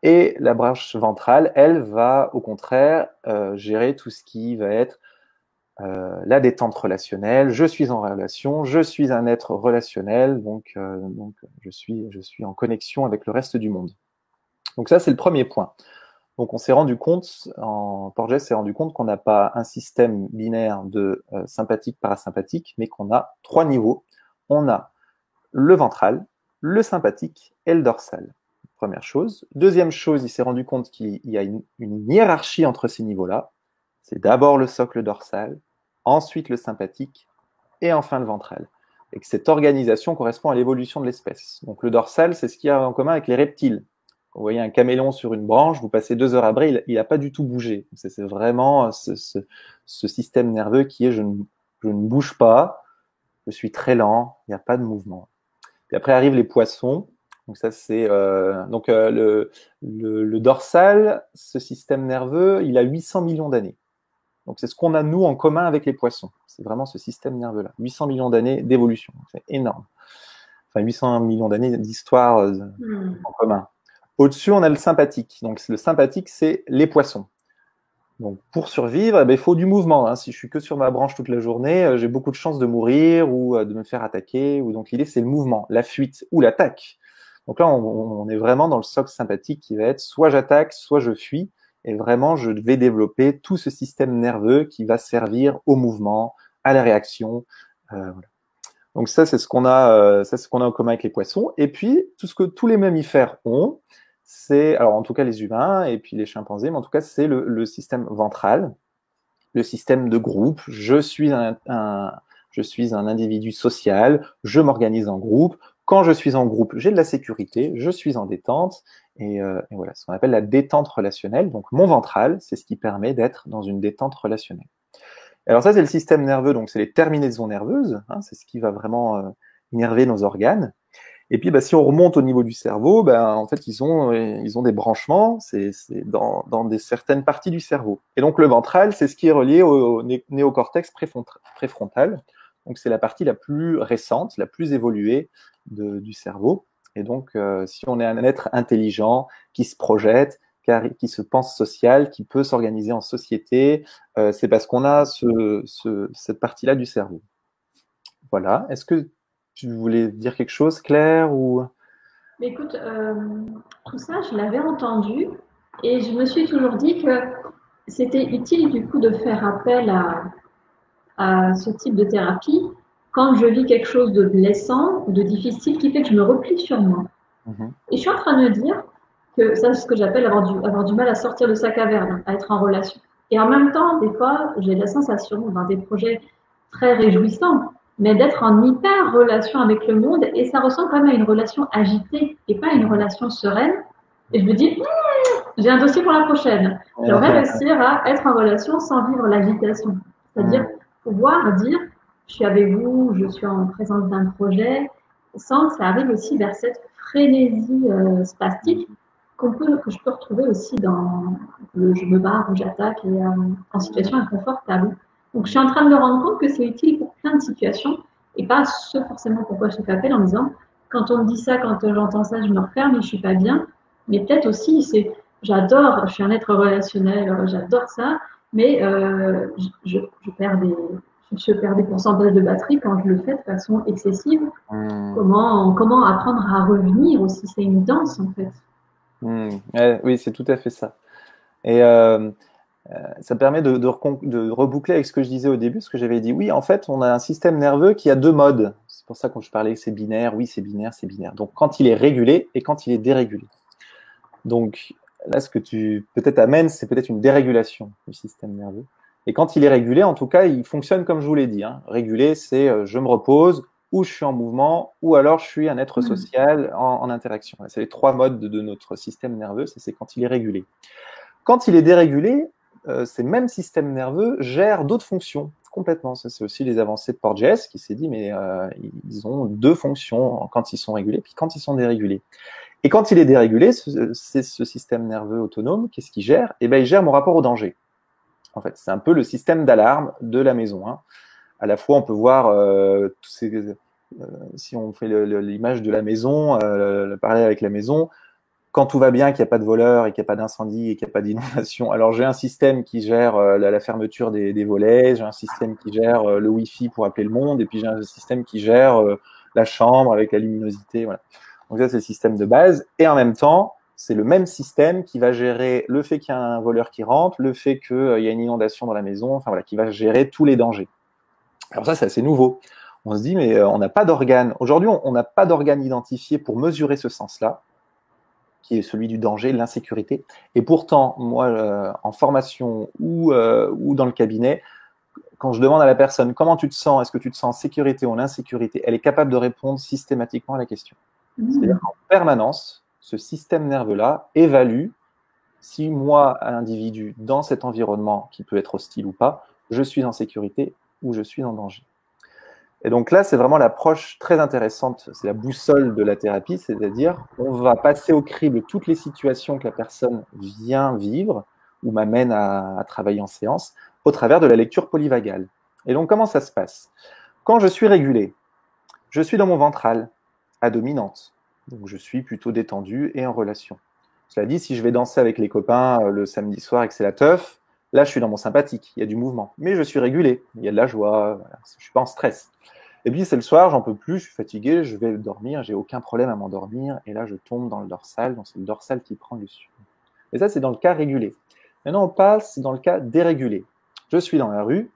Et la branche ventrale, elle va au contraire gérer tout ce qui va être la détente relationnelle. Je suis en relation, je suis un être relationnel, donc je suis en connexion avec le reste du monde. Donc ça, c'est le premier point. Donc on s'est rendu compte, Porges s'est rendu compte qu'on n'a pas un système binaire de sympathique-parasympathique, mais qu'on a 3 niveaux. On a le ventral, le sympathique et le dorsal. Première chose. Deuxième chose, il s'est rendu compte qu'il y a une hiérarchie entre ces niveaux-là. C'est d'abord le socle dorsal, ensuite le sympathique et enfin le ventral. Et que cette organisation correspond à l'évolution de l'espèce. Donc le dorsal, c'est ce qu'il y a en commun avec les reptiles. Vous voyez un caméléon sur une branche, vous passez 2 heures après, il n'a pas du tout bougé. C'est vraiment ce système nerveux qui est je ne bouge pas, je suis très lent, il n'y a pas de mouvement. Puis après arrivent les poissons. Donc ça c'est le dorsal, ce système nerveux, il a 800 millions d'années. Donc c'est ce qu'on a nous en commun avec les poissons. C'est vraiment ce système nerveux-là. 800 millions d'années d'évolution, c'est énorme. Enfin 800 millions d'années d'histoire en commun. Au-dessus, on a le sympathique. Donc, le sympathique, c'est les poissons. Donc, pour survivre, il faut du mouvement. Hein. Si je suis que sur ma branche toute la journée, j'ai beaucoup de chances de mourir ou de me faire attaquer. Donc, l'idée, c'est le mouvement, la fuite ou l'attaque. Donc là, on est vraiment dans le socle sympathique qui va être soit j'attaque, soit je fuis. Et vraiment, je vais développer tout ce système nerveux qui va servir au mouvement, à la réaction. Voilà. Donc ça, c'est ce qu'on a en commun avec les poissons. Et puis, tout ce que tous les mammifères ont, c'est, alors en tout cas les humains et puis les chimpanzés, mais en tout cas c'est le système ventral, le système de groupe. Je suis un individu social, je m'organise en groupe. Quand je suis en groupe, j'ai de la sécurité, je suis en détente, et voilà, ce qu'on appelle la détente relationnelle. Donc mon ventral, c'est ce qui permet d'être dans une détente relationnelle. Alors ça, c'est le système nerveux, donc c'est les terminaisons nerveuses, hein, c'est ce qui va vraiment innerver nos organes. Et puis, si on remonte au niveau du cerveau, en fait, ils ont des branchements, c'est dans certaines parties du cerveau. Et donc, le ventral, c'est ce qui est relié au néocortex préfrontal. Donc, c'est la partie la plus récente, la plus évoluée du cerveau. Et donc, si on est un être intelligent, qui se projette, qui se pense social, qui peut s'organiser en société, c'est parce qu'on a cette partie-là du cerveau. Voilà. Est-ce que tu voulais dire quelque chose, Claire, ou... Mais écoute, tout ça, je l'avais entendu et je me suis toujours dit que c'était utile du coup de faire appel à ce type de thérapie quand je vis quelque chose de blessant ou de difficile qui fait que je me replie sur moi. Et je suis en train de me dire que ça, c'est ce que j'appelle avoir du mal à sortir de sa caverne, à être en relation. Et en même temps, des fois, j'ai la sensation, dans des projets très réjouissants, mais d'être en hyper relation avec le monde et ça ressemble quand même à une relation agitée et pas à une relation sereine. Et je me dis, j'ai un dossier pour la prochaine. J'aimerais réussir à être en relation sans vivre l'agitation. C'est-à-dire pouvoir dire, je suis avec vous, je suis en présence d'un projet, sans que ça arrive aussi vers cette frénésie spastique que je peux retrouver aussi dans le je me barre ou j'attaque et en situation inconfortable. Donc je suis en train de me rendre compte que c'est utile pour plein de situations et pas ce forcément pourquoi je te fais appel en me disant quand on me dit ça, quand j'entends ça, je me referme et je suis pas bien. Mais peut-être aussi c'est j'adore, je suis un être relationnel, j'adore ça, mais je perds des pourcentages de batterie quand je le fais de façon excessive. Comment apprendre à revenir aussi? C'est une danse en fait. Oui, c'est tout à fait ça. Et ça permet de reboucler avec ce que je disais au début, ce que j'avais dit. Oui, en fait, on a un système nerveux qui a deux modes. C'est pour ça que quand je parlais que c'est binaire, oui, c'est binaire, c'est binaire. Donc, quand il est régulé et quand il est dérégulé. Donc, là, ce que tu peut-être amènes, c'est peut-être une dérégulation du système nerveux. Et quand il est régulé, en tout cas, il fonctionne comme je vous l'ai dit. Régulé, c'est je me repose, ou je suis en mouvement, ou alors je suis un être social en interaction. C'est les trois modes de notre système nerveux, c'est quand il est régulé. Quand il est dérégulé, ces mêmes systèmes nerveux gèrent d'autres fonctions complètement. Ça, c'est aussi les avancées de Porges qui s'est dit, mais ils ont deux fonctions quand ils sont régulés, puis quand ils sont dérégulés. Et quand il est dérégulé, c'est ce système nerveux autonome, qu'est-ce qu'il gère? Eh bien, il gère mon rapport au danger. En fait, c'est un peu le système d'alarme de la maison. À la fois, on peut voir si on fait l'image de la maison, le parallèle avec la maison, quand tout va bien, qu'il n'y a pas de voleurs et qu'il n'y a pas d'incendie et qu'il n'y a pas d'inondation, alors j'ai un système qui gère la fermeture des volets, j'ai un système qui gère le Wi-Fi pour appeler le monde, et puis j'ai un système qui gère la chambre avec la luminosité. Voilà. Donc ça, c'est le système de base. Et en même temps, c'est le même système qui va gérer le fait qu'il y a un voleur qui rentre, le fait qu'il y a une inondation dans la maison, enfin voilà, qui va gérer tous les dangers. Alors ça, c'est assez nouveau. On se dit, mais on n'a pas d'organe. Aujourd'hui, on n'a pas d'organe identifié pour mesurer ce sens-là, qui est celui du danger, de l'insécurité. Et pourtant, moi, en formation ou dans le cabinet, quand je demande à la personne comment tu te sens, est-ce que tu te sens en sécurité ou en insécurité, elle est capable de répondre systématiquement à la question. C'est-à-dire qu'en permanence, ce système nerveux-là évalue si moi, individu, dans cet environnement qui peut être hostile ou pas, je suis en sécurité ou je suis en danger. Et donc là, c'est vraiment l'approche très intéressante, c'est la boussole de la thérapie, c'est-à-dire on va passer au crible toutes les situations que la personne vient vivre ou m'amène à travailler en séance au travers de la lecture polyvagale. Et donc comment ça se passe? Quand je suis régulé, je suis dans mon ventral, à dominante, donc je suis plutôt détendu et en relation. Cela dit, si je vais danser avec les copains le samedi soir et que c'est la teuf, là je suis dans mon sympathique, il y a du mouvement, mais je suis régulé, il y a de la joie, voilà, je suis pas en stress. Et puis c'est le soir, j'en peux plus, je suis fatigué, je vais dormir, j'ai aucun problème à m'endormir, et là je tombe dans le dorsal, donc c'est le dorsal qui prend le dessus. Et ça c'est dans le cas régulé. Maintenant on passe dans le cas dérégulé. Je suis dans la rue,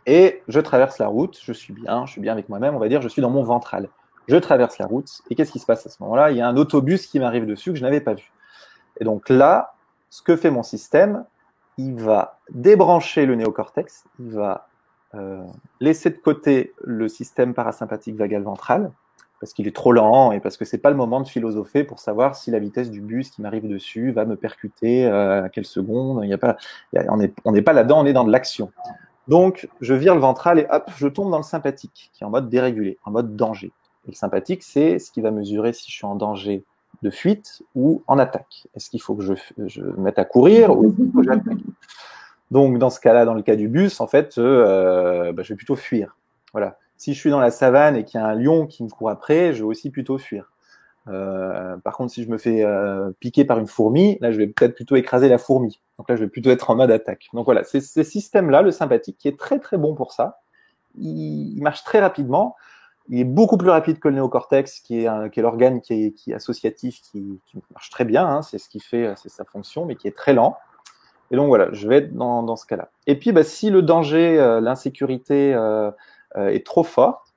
et je traverse la route, je suis bien avec moi-même, on va dire, je suis dans mon ventral. Je traverse la route, et qu'est-ce qui se passe à ce moment-là? Il y a un autobus qui m'arrive dessus que je n'avais pas vu. Et donc là, ce que fait mon système, il va débrancher le néocortex, il va laisser de côté le système parasympathique vagal ventral parce qu'il est trop lent et parce que c'est pas le moment de philosopher pour savoir si la vitesse du bus qui m'arrive dessus va me percuter à quelle seconde. On n'est pas là-dedans, on est dans de l'action. Donc, je vire le ventral et hop, je tombe dans le sympathique, qui est en mode dérégulé, en mode danger. Et le sympathique, c'est ce qui va mesurer si je suis en danger de fuite ou en attaque. Est-ce qu'il faut que je me mette à courir ou est-ce qu'il faut que j'attaque? Donc, dans ce cas-là, dans le cas du bus, en fait, je vais plutôt fuir. Voilà. Si je suis dans la savane et qu'il y a un lion qui me court après, je vais aussi plutôt fuir. Par contre, si je me fais piquer par une fourmi, là, je vais peut-être plutôt écraser la fourmi. Donc là, je vais plutôt être en mode attaque. Donc voilà, c'est ce système-là, le sympathique, qui est très très bon pour ça. Il marche très rapidement. Il est beaucoup plus rapide que le néocortex, qui est l'organe qui est associatif, qui marche très bien. Hein, c'est ce qui fait, c'est sa fonction, mais qui est très lent. Et donc voilà, je vais être dans ce cas-là. Et puis, si le danger, l'insécurité est trop forte,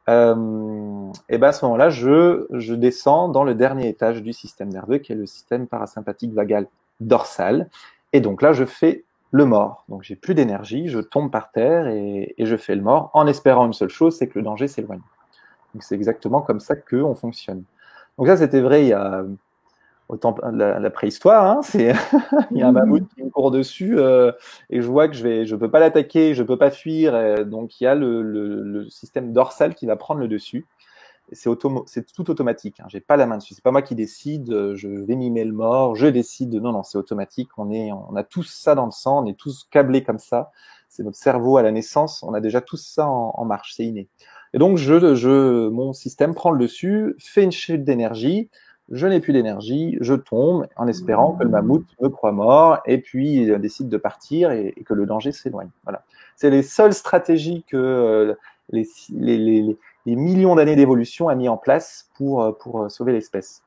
et à ce moment-là, je descends dans le dernier étage du système nerveux, qui est le système parasympathique vagal dorsal. Et donc là, je fais le mort. Donc j'ai plus d'énergie, je tombe par terre et je fais le mort en espérant une seule chose, c'est que le danger s'éloigne. Donc c'est exactement comme ça qu'on fonctionne. Donc ça, c'était vrai il y a autant la préhistoire, hein, il y a un mammouth qui me court dessus et je vois que je peux pas l'attaquer, je peux pas fuir, donc il y a le système dorsal qui va prendre le dessus. C'est tout automatique, hein, j'ai pas la main dessus, c'est pas moi qui décide, je vais mimer le mort, je décide, non, c'est automatique, on a tous ça dans le sang, on est tous câblés comme ça, c'est notre cerveau à la naissance, on a déjà tous ça en marche, c'est inné. Et donc mon système prend le dessus, fait une chute d'énergie, je n'ai plus d'énergie, je tombe en espérant que le mammouth me croit mort et puis il décide de partir et que le danger s'éloigne. Voilà. C'est les seules stratégies que les millions d'années d'évolution a mis en place pour sauver l'espèce.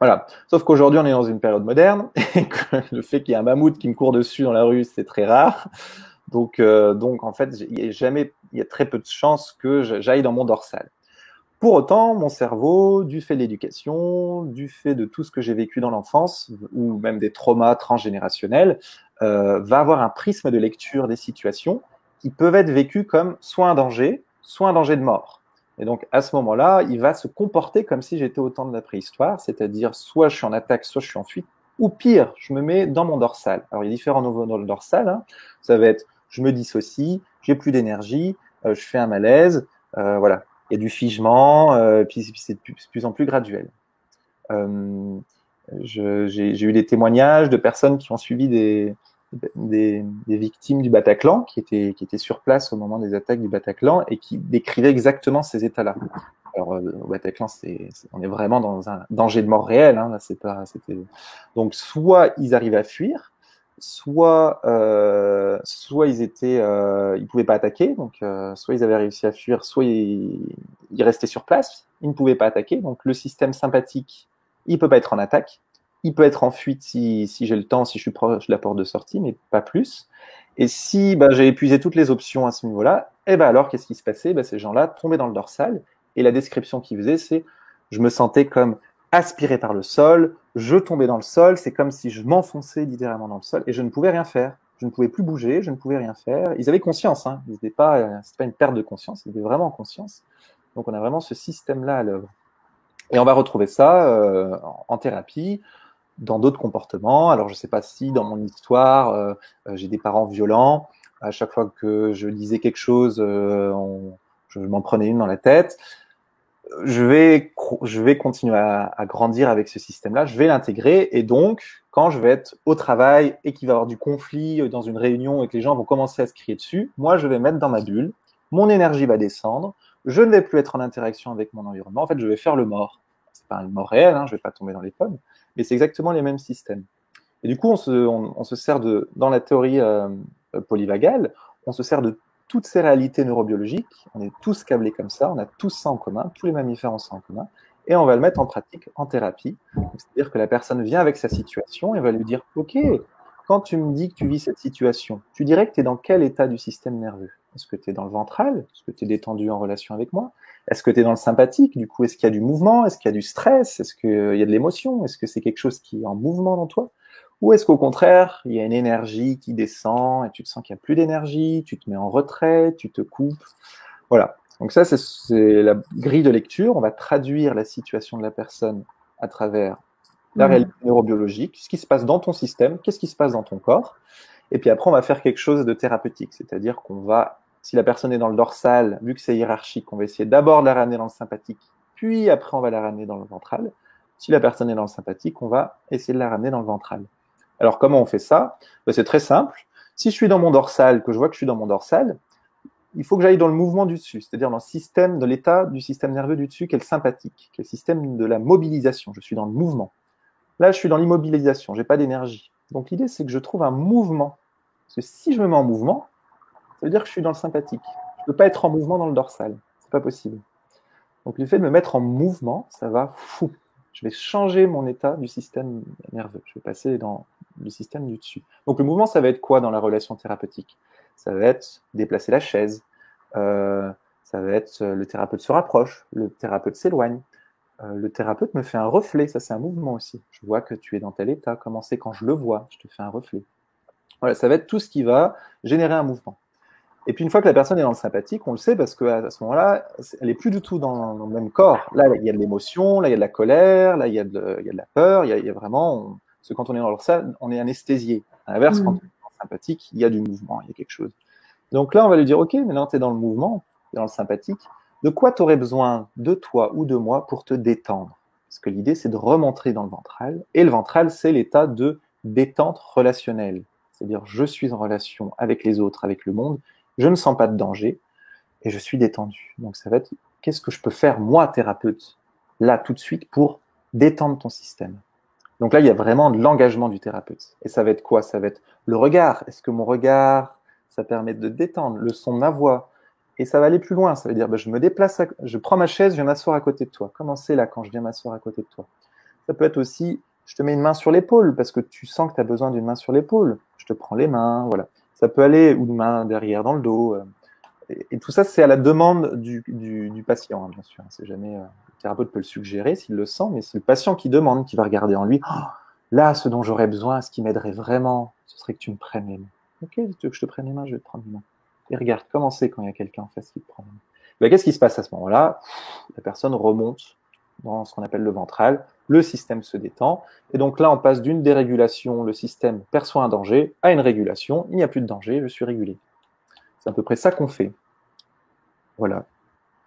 Voilà. Sauf qu'aujourd'hui, on est dans une période moderne et que le fait qu'il y ait un mammouth qui me court dessus dans la rue, c'est très rare. Donc en fait, il y a très peu de chances que j'aille dans mon dorsal. Pour autant, mon cerveau, du fait de l'éducation, du fait de tout ce que j'ai vécu dans l'enfance, ou même des traumas transgénérationnels, va avoir un prisme de lecture des situations qui peuvent être vécues comme soit un danger de mort. Et donc, à ce moment-là, il va se comporter comme si j'étais au temps de la préhistoire, c'est-à-dire soit je suis en attaque, soit je suis en fuite, ou pire, je me mets dans mon dorsal. Alors, il y a différents niveaux dans le dorsal. Hein. Ça va être, je me dissocie, j'ai plus d'énergie, je fais un malaise, voilà. Il y a du figement, puis c'est de plus en plus graduel. J'ai eu des témoignages de personnes qui ont suivi des victimes du Bataclan, qui étaient sur place au moment des attaques du Bataclan et qui décrivaient exactement ces états-là. Alors, au Bataclan, on est vraiment dans un danger de mort réel. Hein, là, donc, soit ils arrivaient à fuir, soit ils pouvaient pas attaquer, donc soit ils avaient réussi à fuir, soit ils restaient sur place, ils ne pouvaient pas attaquer. Donc le système sympathique, il peut pas être en attaque, il peut être en fuite si j'ai le temps, si je suis proche de la porte de sortie, mais pas plus. Et si j'ai épuisé toutes les options à ce niveau-là, alors qu'est-ce qui se passait? Ces gens-là tombaient dans le dorsal et la description qu'ils faisaient, c'est je me sentais comme aspiré par le sol, je tombais dans le sol, c'est comme si je m'enfonçais littéralement dans le sol et je ne pouvais rien faire. Je ne pouvais plus bouger, je ne pouvais rien faire. Ils avaient conscience, hein. C'était pas une perte de conscience, ils étaient vraiment en conscience. Donc on a vraiment ce système-là à l'œuvre. Et on va retrouver ça en thérapie, dans d'autres comportements. Alors je sais pas si dans mon histoire, j'ai des parents violents. À chaque fois que je disais quelque chose, je m'en prenais une dans la tête. Je vais continuer à grandir avec ce système-là, je vais l'intégrer et donc, quand je vais être au travail et qu'il va y avoir du conflit dans une réunion et que les gens vont commencer à se crier dessus, moi, je vais mettre dans ma bulle, mon énergie va descendre, je ne vais plus être en interaction avec mon environnement, en fait, je vais faire le mort. C'est pas une mort réelle, hein, je vais pas tomber dans les pommes, mais c'est exactement les mêmes systèmes. Et du coup, on se sert dans la théorie polyvagale, on se sert de toutes ces réalités neurobiologiques, on est tous câblés comme ça, on a tous ça en commun, tous les mammifères ont ça en commun, et on va le mettre en pratique en thérapie. C'est-à-dire que la personne vient avec sa situation et va lui dire « Ok, quand tu me dis que tu vis cette situation, tu dirais que tu es dans quel état du système nerveux? Est-ce que tu es dans le ventral? Est-ce que tu es détendu en relation avec moi? Est-ce que tu es dans le sympathique? Du coup, est-ce qu'il y a du mouvement? Est-ce qu'il y a du stress? Est-ce qu'il y a de l'émotion? Est-ce que c'est quelque chose qui est en mouvement dans toi? Ou est-ce qu'au contraire, il y a une énergie qui descend et tu te sens qu'il n'y a plus d'énergie, tu te mets en retrait, tu te coupes. Voilà. Donc ça, c'est la grille de lecture. On va traduire la situation de la personne à travers la réalité neurobiologique, ce qui se passe dans ton système, qu'est-ce qui se passe dans ton corps. Et puis après, on va faire quelque chose de thérapeutique, c'est-à-dire qu'on va, si la personne est dans le dorsal, vu que c'est hiérarchique, on va essayer d'abord de la ramener dans le sympathique, puis après on va la ramener dans le ventral. Si la personne est dans le sympathique, on va essayer de la ramener dans le ventral. Alors comment on fait ça? C'est très simple. Si je suis dans mon dorsal, que je vois que je suis dans mon dorsal, il faut que j'aille dans le mouvement du dessus, c'est-à-dire dans le système, de l'état du système nerveux du dessus, qui est le sympathique, qui est le système de la mobilisation. Je suis dans le mouvement. Là, je suis dans l'immobilisation, j'ai pas d'énergie. Donc l'idée, c'est que je trouve un mouvement. Parce que si je me mets en mouvement, ça veut dire que je suis dans le sympathique. Je ne peux pas être en mouvement dans le dorsal. C'est pas possible. Donc le fait de me mettre en mouvement, ça va fou. Je vais changer mon état du système nerveux. Je vais passer dans le système du dessus. Donc le mouvement, ça va être quoi dans la relation thérapeutique? Ça va être déplacer la chaise. Ça va être le thérapeute se rapproche, le thérapeute s'éloigne. Le thérapeute me fait un reflet, ça c'est un mouvement aussi. Je vois que tu es dans tel état, comment c'est quand je le vois, je te fais un reflet. Voilà, ça va être tout ce qui va générer un mouvement. Et puis une fois que la personne est dans le sympathique, on le sait parce qu'à ce moment-là, elle est plus du tout dans le même corps. Là, il y a de l'émotion, là, il y a de la colère, là, il y a de la peur, il y a vraiment... Parce que quand on est dans le salle, on est anesthésié. À l'inverse, quand on est dans le sympathique, il y a du mouvement, il y a quelque chose. Donc là, on va lui dire, OK, maintenant tu es dans le mouvement, tu es dans le sympathique. De quoi tu aurais besoin de toi ou de moi pour te détendre? Parce que l'idée, c'est de remontrer dans le ventral. Et le ventral, c'est l'état de détente relationnelle. C'est-à-dire, je suis en relation avec les autres, avec le monde, je ne sens pas de danger et je suis détendu. Donc ça va être, qu'est-ce que je peux faire, moi, thérapeute, là, tout de suite, pour détendre ton système? Donc là, il y a vraiment de l'engagement du thérapeute. Et ça va être quoi? Ça va être le regard. Est-ce que mon regard, ça permet de détendre? Le son de ma voix? Et ça va aller plus loin. Ça veut dire, je me déplace, je prends ma chaise, je viens m'asseoir à côté de toi. Comment c'est là quand je viens m'asseoir à côté de toi? Ça peut être aussi, je te mets une main sur l'épaule parce que tu sens que tu as besoin d'une main sur l'épaule. Je te prends les mains, voilà. Ça peut aller, ou une main derrière dans le dos. Et tout ça, c'est à la demande du patient, hein, bien sûr. C'est jamais, le thérapeute peut le suggérer s'il le sent, mais c'est le patient qui demande, qui va regarder en lui. Oh, là, ce dont j'aurais besoin, ce qui m'aiderait vraiment, ce serait que tu me prennes les mains. Ok, tu veux que je te prenne les mains, je vais te prendre les mains. Et regarde, comment c'est quand il y a quelqu'un en face qui te prend les mains? Ben, qu'est-ce qui se passe à ce moment-là? La personne remonte dans ce qu'on appelle le ventral, le système se détend, et donc là, on passe d'une dérégulation, le système perçoit un danger, à une régulation, il n'y a plus de danger, je suis régulé. C'est à peu près ça qu'on fait. Voilà.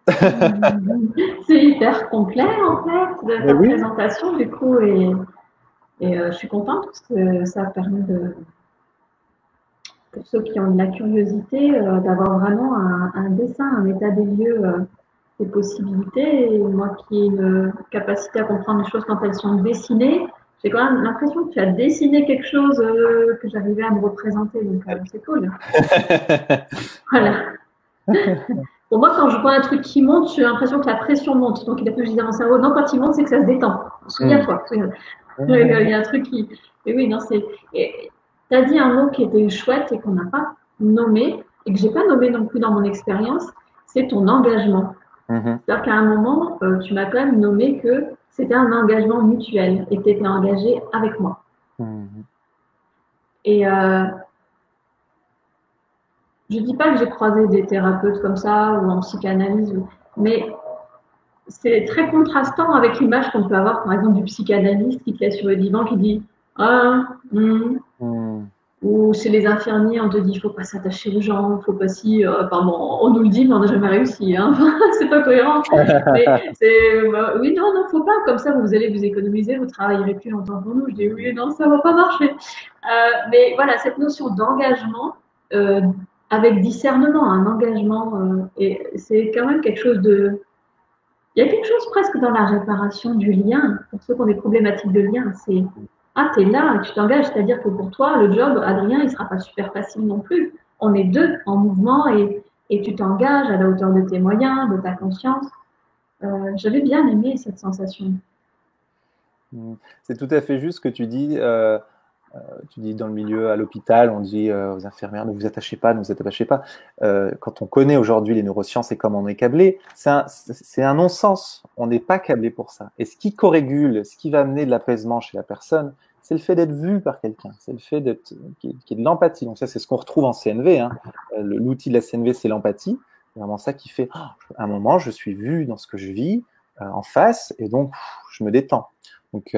C'est hyper complet en fait de ta présentation du coup et je suis contente parce que ça permet de, pour ceux qui ont de la curiosité, d'avoir vraiment un dessin, un état des lieux des possibilités. Et moi qui ai une capacité à comprendre les choses quand elles sont dessinées, j'ai quand même l'impression que tu as dessiné quelque chose que j'arrivais à me représenter. Donc c'est cool. Voilà. Pour moi, quand je vois un truc qui monte, j'ai l'impression que la pression monte. Donc, il a fallu que je dise à mon cerveau, non, quand il monte, c'est que ça se détend. Souviens-toi. Il y a un truc qui... Et oui, non, c'est... Tu as dit un mot qui était chouette et qu'on n'a pas nommé, et que j'ai pas nommé non plus dans mon expérience, c'est ton engagement. C'est-à-dire qu'à un moment, tu m'as quand même nommé que c'était un engagement mutuel et que tu étais engagé avec moi. Et je dis pas que j'ai croisé des thérapeutes comme ça ou en psychanalyse, mais c'est très contrastant avec l'image qu'on peut avoir, par exemple, du psychanalyste qui te laisse sur le divan, qui dit ah, ou chez les infirmiers, on te dit il faut pas s'attacher aux gens, il faut pas si, pardon, on nous le dit, mais on n'a jamais réussi, hein. C'est pas cohérent. Mais oui, non, faut pas, comme ça vous allez vous économiser, vous travaillerez plus longtemps pour nous. Je dis oui, non, ça va pas marcher. Mais voilà, cette notion d'engagement, avec discernement, un engagement, et c'est quand même quelque chose de... Il y a quelque chose presque dans la réparation du lien, pour ceux qui ont des problématiques de lien, c'est ah, t'es là, tu t'engages, c'est-à-dire que pour toi, le job, Adrien, il sera pas super facile non plus. On est deux en mouvement et tu t'engages à la hauteur de tes moyens, de ta conscience. J'avais bien aimé cette sensation. C'est tout à fait juste ce que tu dis. Tu dis dans le milieu, à l'hôpital, on dit aux infirmières, ne vous attachez pas, ne vous attachez pas. Quand on connaît aujourd'hui les neurosciences et comment on est câblé, c'est un non-sens. On n'est pas câblé pour ça. Et ce qui corrégule, ce qui va amener de l'apaisement chez la personne, c'est le fait d'être vu par quelqu'un. C'est le fait qu'il y ait de l'empathie. Donc ça, c'est ce qu'on retrouve en CNV. Hein. L'outil de la CNV, c'est l'empathie. C'est vraiment ça qui fait, à un moment, je suis vu dans ce que je vis en face, et donc je me détends. Donc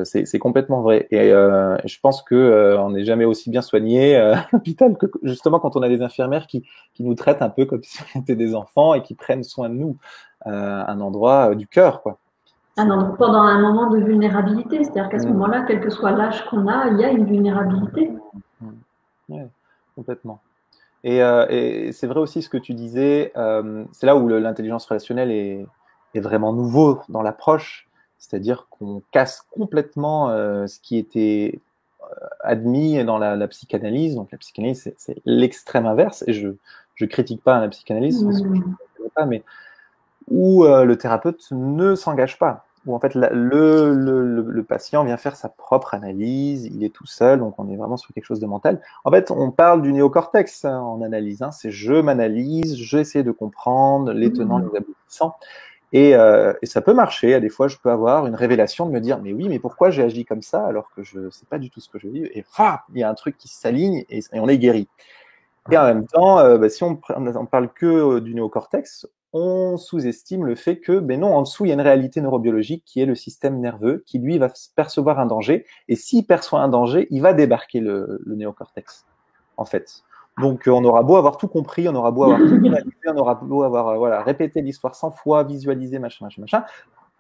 c'est complètement vrai. Et je pense que on n'est jamais aussi bien soigné à l'hôpital que justement quand on a des infirmières qui nous traitent un peu comme si on était des enfants et qui prennent soin de nous, un endroit du cœur, quoi. Pendant un moment de vulnérabilité, c'est-à-dire qu'à ce Mm. moment-là, quel que soit l'âge qu'on a, il y a une vulnérabilité. Mm. Ouais, complètement. Et c'est vrai aussi ce que tu disais, c'est là où l'intelligence relationnelle est vraiment nouveau dans l'approche, c'est-à-dire qu'on casse complètement ce qui était admis dans la psychanalyse. Donc la psychanalyse, c'est l'extrême inverse, et je critique pas la psychanalyse, parce que je ne connais pas, mais où le thérapeute ne s'engage pas, où en fait le patient vient faire sa propre analyse, il est tout seul, donc on est vraiment sur quelque chose de mental. En fait, on parle du néocortex en analyse, hein, c'est je m'analyse, j'essaie de comprendre les tenants, les aboutissants, et ça peut marcher. À des fois, je peux avoir une révélation de me dire, mais oui, mais pourquoi j'ai agi comme ça alors que je sais pas du tout ce que je vis, et il y a un truc qui s'aligne et on est guéri. Et en même temps, si on parle que du néocortex, on sous-estime le fait que, ben non, en dessous, il y a une réalité neurobiologique qui est le système nerveux, qui lui va percevoir un danger, et s'il perçoit un danger, il va débarquer le néocortex, en fait. Donc, on aura beau avoir tout compris, on aura beau avoir tout analysé, on aura beau avoir voilà, répété l'histoire 100 fois, visualisé, machin, machin, machin.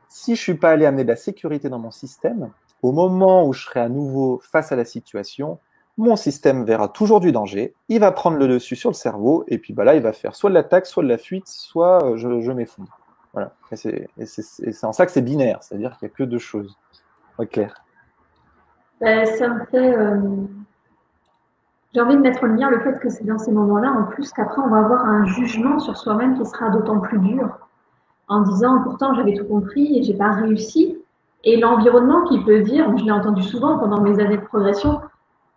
Si je suis pas allé amener de la sécurité dans mon système, au moment où je serai à nouveau face à la situation, mon système verra toujours du danger, il va prendre le dessus sur le cerveau, et puis bah là, il va faire soit de l'attaque, soit de la fuite, soit je m'effondre. Voilà. Et c'est en ça que c'est binaire, c'est-à-dire qu'il n'y a que deux choses. Ouais, Claire. Ça me fait. J'ai envie de mettre en lien le fait que c'est dans ces moments-là, en plus, qu'après, on va avoir un jugement sur soi-même qui sera d'autant plus dur, en disant pourtant j'avais tout compris et j'ai pas réussi. Et l'environnement qui peut dire, je l'ai entendu souvent pendant mes années de progression,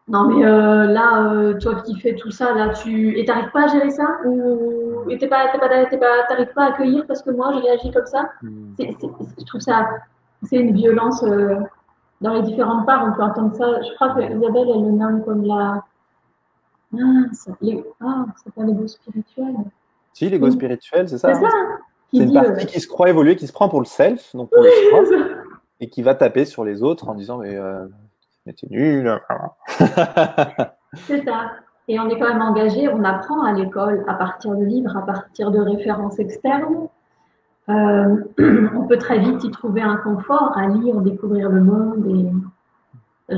non mais là, toi qui fais tout ça, là et t'arrives pas à gérer ça ou et t'arrives pas à accueillir parce que moi je réagis comme ça. Je trouve ça, c'est une violence dans les différentes parts. On peut entendre ça. Je crois que Isabelle elle le nomme comme c'est pas l'ego spirituel. Si, l'ego spirituel, c'est C'est ça, ça, hein. qui C'est une dit partie qui se croit évoluer, qui se prend pour le self, donc pour le soi, et qui va taper sur les autres en disant mais t'es nul. c'est ça. Et on est quand même engagé, on apprend à l'école à partir de livres, à partir de références externes. On peut très vite y trouver un confort à lire, découvrir le monde. Et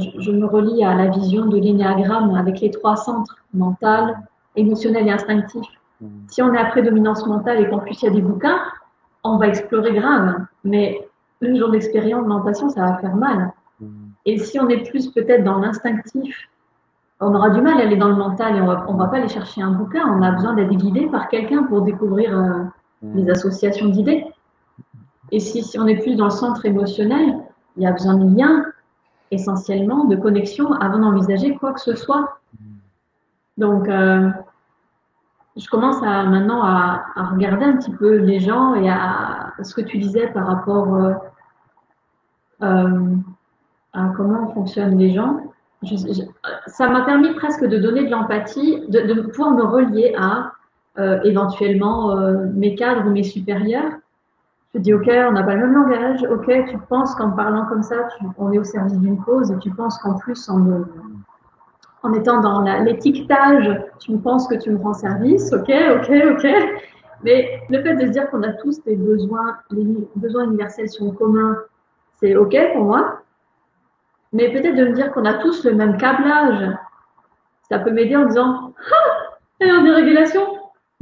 je me relie à la vision de l'énéagramme avec les trois centres, mental, émotionnel et instinctif. Si on est à prédominance mentale et qu'en plus il y a des bouquins, on va explorer grave. Mais une jour d'expérimentation, ça va faire mal. Et si on est plus peut-être dans l'instinctif, on aura du mal à aller dans le mental et on va pas aller chercher un bouquin. On a besoin d'être guidé par quelqu'un pour découvrir les associations d'idées. Et si on est plus dans le centre émotionnel, il y a besoin de liens, essentiellement, de connexion avant d'envisager quoi que ce soit. Donc, je commence maintenant à regarder un petit peu les gens et à ce que tu disais par rapport à comment fonctionnent les gens. Ça m'a permis presque de donner de l'empathie, de pouvoir me relier à éventuellement mes cadres ou mes supérieurs. Je dis, OK, on n'a pas le même langage. OK, tu penses qu'en parlant comme ça, on est au service d'une cause et tu penses qu'en plus, en étant dans l'étiquetage, tu me penses que tu me rends service. OK. Mais le fait de se dire qu'on a tous des besoins, les besoins universels sont communs, c'est OK pour moi. Mais peut-être de me dire qu'on a tous le même câblage, ça peut m'aider en disant, elle est en dérégulation.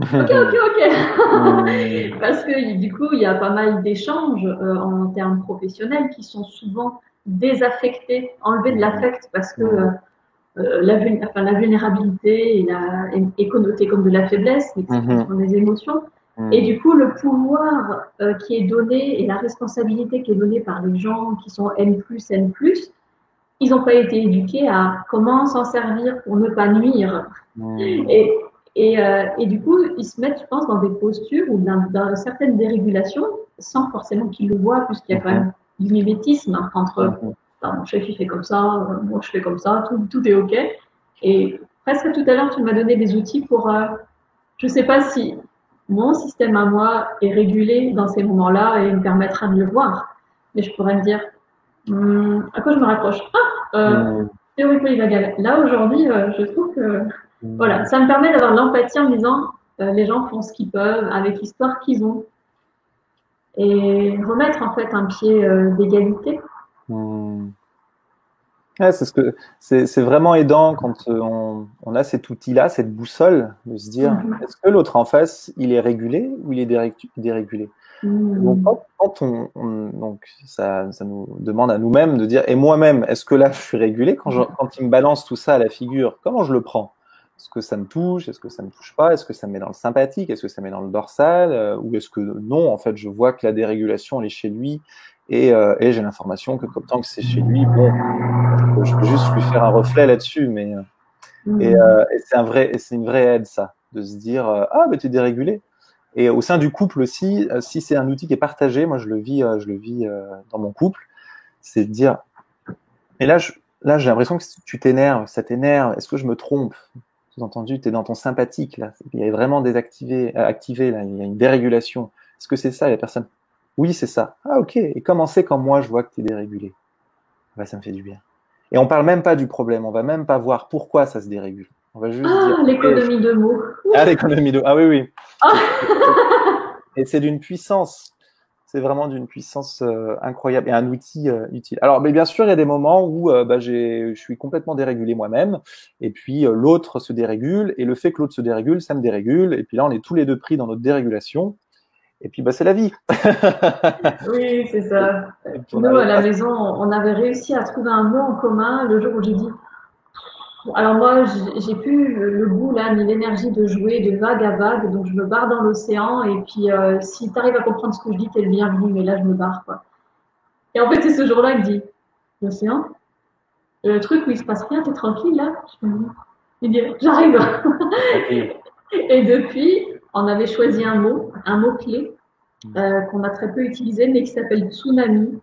OK. Parce que du coup, il y a pas mal d'échanges en termes professionnels qui sont souvent désaffectés, enlevés de l'affect parce que la vulnérabilité est connotée comme de la faiblesse, mais ce sont des émotions. Et du coup, le pouvoir qui est donné et la responsabilité qui est donnée par les gens qui sont N+, ils n'ont pas été éduqués à comment s'en servir pour ne pas nuire. Et du coup, ils se mettent, je pense, dans des postures ou dans certaines dérégulations, sans forcément qu'ils le voient, puisqu'il y a quand même du mimétisme entre mon chef il fait comme ça, moi je fais comme ça, tout est OK. Et presque tout à l'heure, tu m'as donné des outils pour, je ne sais pas si mon système à moi est régulé dans ces moments-là et il me permettra de le voir. Mais je pourrais me dire, à quoi je me raccroche? Mm. Théorie polyvagale. Là, aujourd'hui, je trouve que voilà, Mm. ça me permet d'avoir de l'empathie en me disant, les gens font ce qu'ils peuvent avec l'histoire qu'ils ont et remettre en fait un pied d'égalité. Mm. Ouais, c'est vraiment aidant quand on a cet outil-là, cette boussole, de se dire Mhm. est-ce que l'autre en face il est régulé ou il est dérégulé? Donc Mhm. quand donc ça nous demande à nous-mêmes de dire et moi-même est-ce que là je suis régulé quand il me balance tout ça à la figure, comment je le prends? Est-ce que ça me touche? Est-ce que ça me touche pas? Est-ce que ça me met dans le sympathique? Est-ce que ça me met dans le dorsal? Ou est-ce que non, en fait, je vois que la dérégulation elle est chez lui et j'ai l'information que comme tant que c'est chez lui, bon, je peux juste lui faire un reflet là-dessus, mais Mhm. et c'est une vraie aide ça, de se dire ah ben tu es dérégulé. Et au sein du couple aussi, si c'est un outil qui est partagé, moi je le vis dans mon couple, c'est de dire et là j'ai l'impression que tu t'énerves, ça t'énerve. Est-ce que je me trompe? Sous-entendu, tu es dans ton sympathique là, il est vraiment désactivé, activé là, il y a une dérégulation. Est-ce que c'est ça? Et la personne, oui c'est ça. Ah ok. Et comment c'est quand moi je vois que tu es dérégulé? Bah, ça me fait du bien. Et on parle même pas du problème, on va même pas voir pourquoi ça se dérégule. On va juste dire, Ah, ok, l'économie de mots. ah l'économie de, ah oui oui. Et c'est Ah, et c'est d'une puissance, c'est vraiment d'une puissance incroyable et un outil utile. Alors, mais bien sûr, il y a des moments où bah, je suis complètement dérégulé moi-même, et puis l'autre se dérégule, et le fait que l'autre se dérégule, ça me dérégule, et puis là, on est tous les deux pris dans notre dérégulation, et puis bah, c'est la vie. oui, c'est ça. Et puis on Nous, à n'arrive la pas. maison, on avait réussi à trouver un mot en commun le jour où j'ai dit. Alors moi, j'ai plus le goût là, ni l'énergie de jouer de vague à vague, donc je me barre dans l'océan. Et puis, si tu arrives à comprendre ce que je dis, t'es le bienvenu. Mais là, je me barre, quoi. Et en fait, c'est ce jour-là qu'il dit, l'océan, le truc où il se passe rien, t'es tranquille là. Il dit, j'arrive. Oui. Et depuis, on avait choisi un mot clé qu'on a très peu utilisé, mais qui s'appelle tsunami,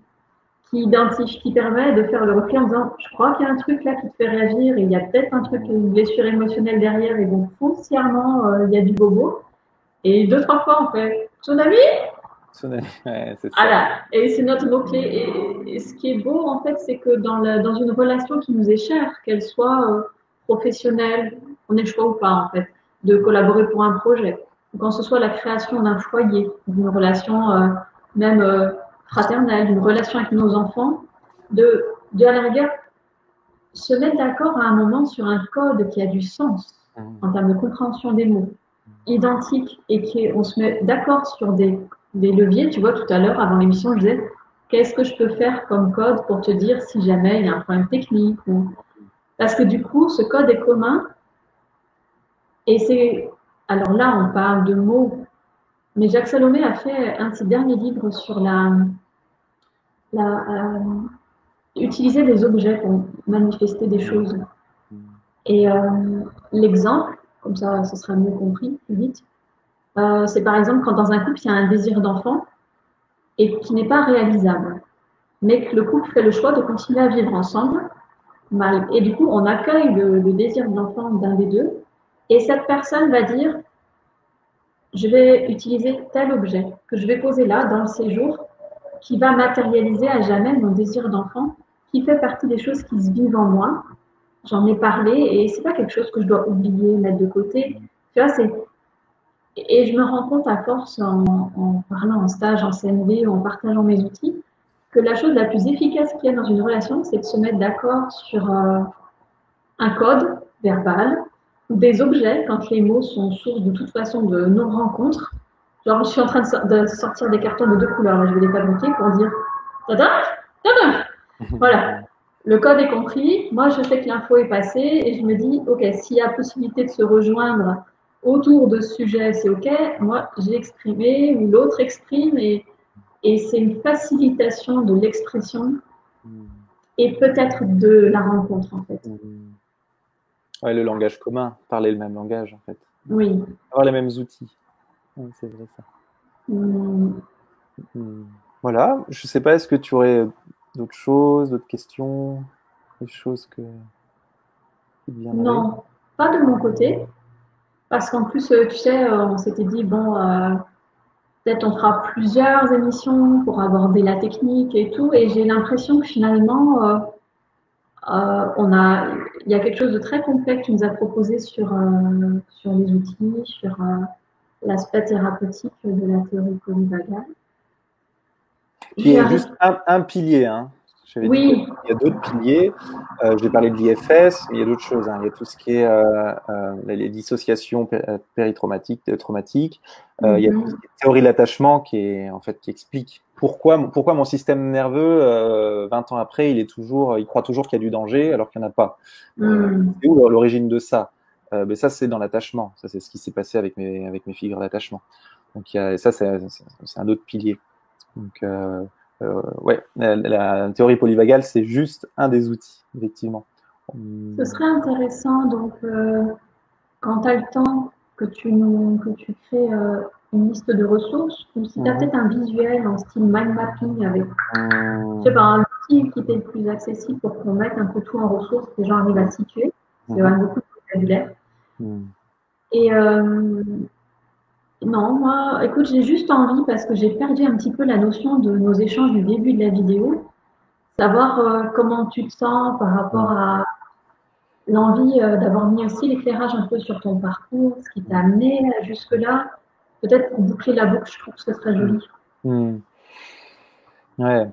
qui identifie, qui permet de faire le reflet en disant, je crois qu'il y a un truc là qui te fait réagir, et il y a peut-être un truc, une blessure émotionnelle derrière, et donc foncièrement, il y a du bobo. Et deux, trois fois, on fait tsunami. Ouais, c'est ça. Voilà. Et c'est notre mot-clé. Et ce qui est beau, en fait, c'est que dans une relation qui nous est chère, qu'elle soit professionnelle, on ait le choix ou pas, en fait, de collaborer pour un projet, ou quand ce soit la création d'un foyer, d'une relation même fraternelle, d'une relation avec nos enfants, de à la rigueur se mettre d'accord à un moment sur un code qui a du sens en termes de compréhension des mots, identique, et qu'on se met d'accord sur des leviers. Tu vois, tout à l'heure, avant l'émission, je disais, qu'est-ce que je peux faire comme code pour te dire si jamais il y a un problème technique ou... Parce que du coup, ce code est commun et c'est... Alors là, on parle de mots, mais Jacques Salomé a fait un de ses derniers livres sur utiliser des objets pour manifester des choses. Et l'exemple, comme ça, ce sera mieux compris plus vite, c'est par exemple quand dans un couple, il y a un désir d'enfant et qui n'est pas réalisable, mais que le couple fait le choix de continuer à vivre ensemble. Et du coup, on accueille le désir d'enfant d'un des deux, et cette personne va dire, je vais utiliser tel objet que je vais poser là, dans le séjour, qui va matérialiser à jamais mon désir d'enfant, qui fait partie des choses qui se vivent en moi. J'en ai parlé, et c'est pas quelque chose que je dois oublier, mettre de côté. Tu vois, et je me rends compte à force, en parlant en stage, en CNV, en partageant mes outils, que la chose la plus efficace qu'il y a dans une relation, c'est de se mettre d'accord sur un code verbal ou des objets quand les mots sont source de toute façon de non-rencontre. Genre, je suis en train de sortir des cartons de deux couleurs, là, je vais les fabriquer pour dire tada, tada. Voilà. Le code est compris. Moi, je sais que l'info est passée et je me dis, OK, s'il y a possibilité de se rejoindre autour de ce sujet, c'est OK. Moi, j'ai exprimé ou l'autre exprime, et c'est une facilitation de l'expression et peut-être de la rencontre, en fait. Ouais, le langage commun, parler le même langage en fait, Oui. avoir les mêmes outils. Ouais, c'est vrai ça. Hum, Voilà, je sais pas, est-ce que tu aurais d'autres choses, d'autres questions, des choses qui te viendraient? non, pas de mon côté. Parce qu'en plus, tu sais, on s'était dit, bon, peut-être on fera plusieurs émissions pour aborder la technique et tout. Et j'ai l'impression que finalement, il y a quelque chose de très complet que tu nous as proposé sur les outils, sur l'aspect thérapeutique de la théorie polyvagale. Qui est juste un pilier. Hein. J'avais dit qu'il Oui. y a d'autres piliers. J'ai parlé de l'IFS, mais il y a d'autres choses. Hein. Il y a tout ce qui est les dissociations péritraumatiques, traumatiques. Il y a tout ce qui est théorie de l'attachement qui explique pourquoi mon système nerveux, 20 ans après, il croit toujours qu'il y a du danger alors qu'il n'y en a pas. C'est où l'origine de ça? Mais ça, c'est dans l'attachement. Ça, c'est ce qui s'est passé avec mes figures d'attachement. Donc, ça, c'est un autre pilier. Donc, ouais, la théorie polyvagale, c'est juste un des outils, effectivement. Ce serait intéressant, donc, quand tu as le temps, que tu crées une liste de ressources, ou si tu as peut-être un visuel en style mind mapping avec, je sais pas, un outil qui était le plus accessible pour qu'on mette un peu tout en ressources, que les gens arrivent à situer. C'est vraiment beaucoup de vocabulaire. Et non, moi, écoute, j'ai juste envie, parce que j'ai perdu un petit peu la notion de nos échanges du début de la vidéo, savoir comment tu te sens par rapport à l'envie d'avoir mis aussi l'éclairage un peu sur ton parcours, ce qui t'a amené jusque-là. Peut-être pour boucler la boucle, je trouve que ce serait joli. Ouais. Ben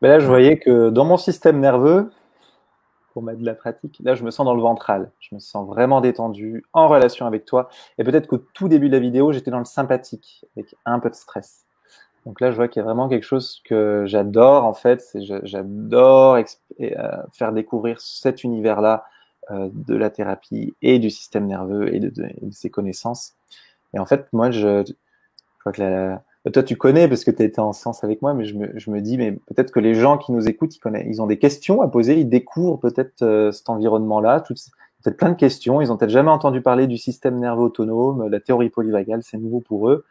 là, je voyais que dans mon système nerveux, pour mettre de la pratique, là, je me sens dans le ventral. Je me sens vraiment détendu, en relation avec toi. Et peut-être qu'au tout début de la vidéo, j'étais dans le sympathique, avec un peu de stress. Donc là, je vois qu'il y a vraiment quelque chose que j'adore, en fait. J'adore faire découvrir cet univers-là de la thérapie et du système nerveux et de ses connaissances. Et en fait, moi, je crois que toi, tu connais parce que tu as été en séance avec moi, mais je me dis, mais peut-être que les gens qui nous écoutent, ils ont des questions à poser, ils découvrent peut-être cet environnement-là, peut-être plein de questions, ils ont peut-être jamais entendu parler du système nerveux autonome, la théorie polyvagale, c'est nouveau pour eux.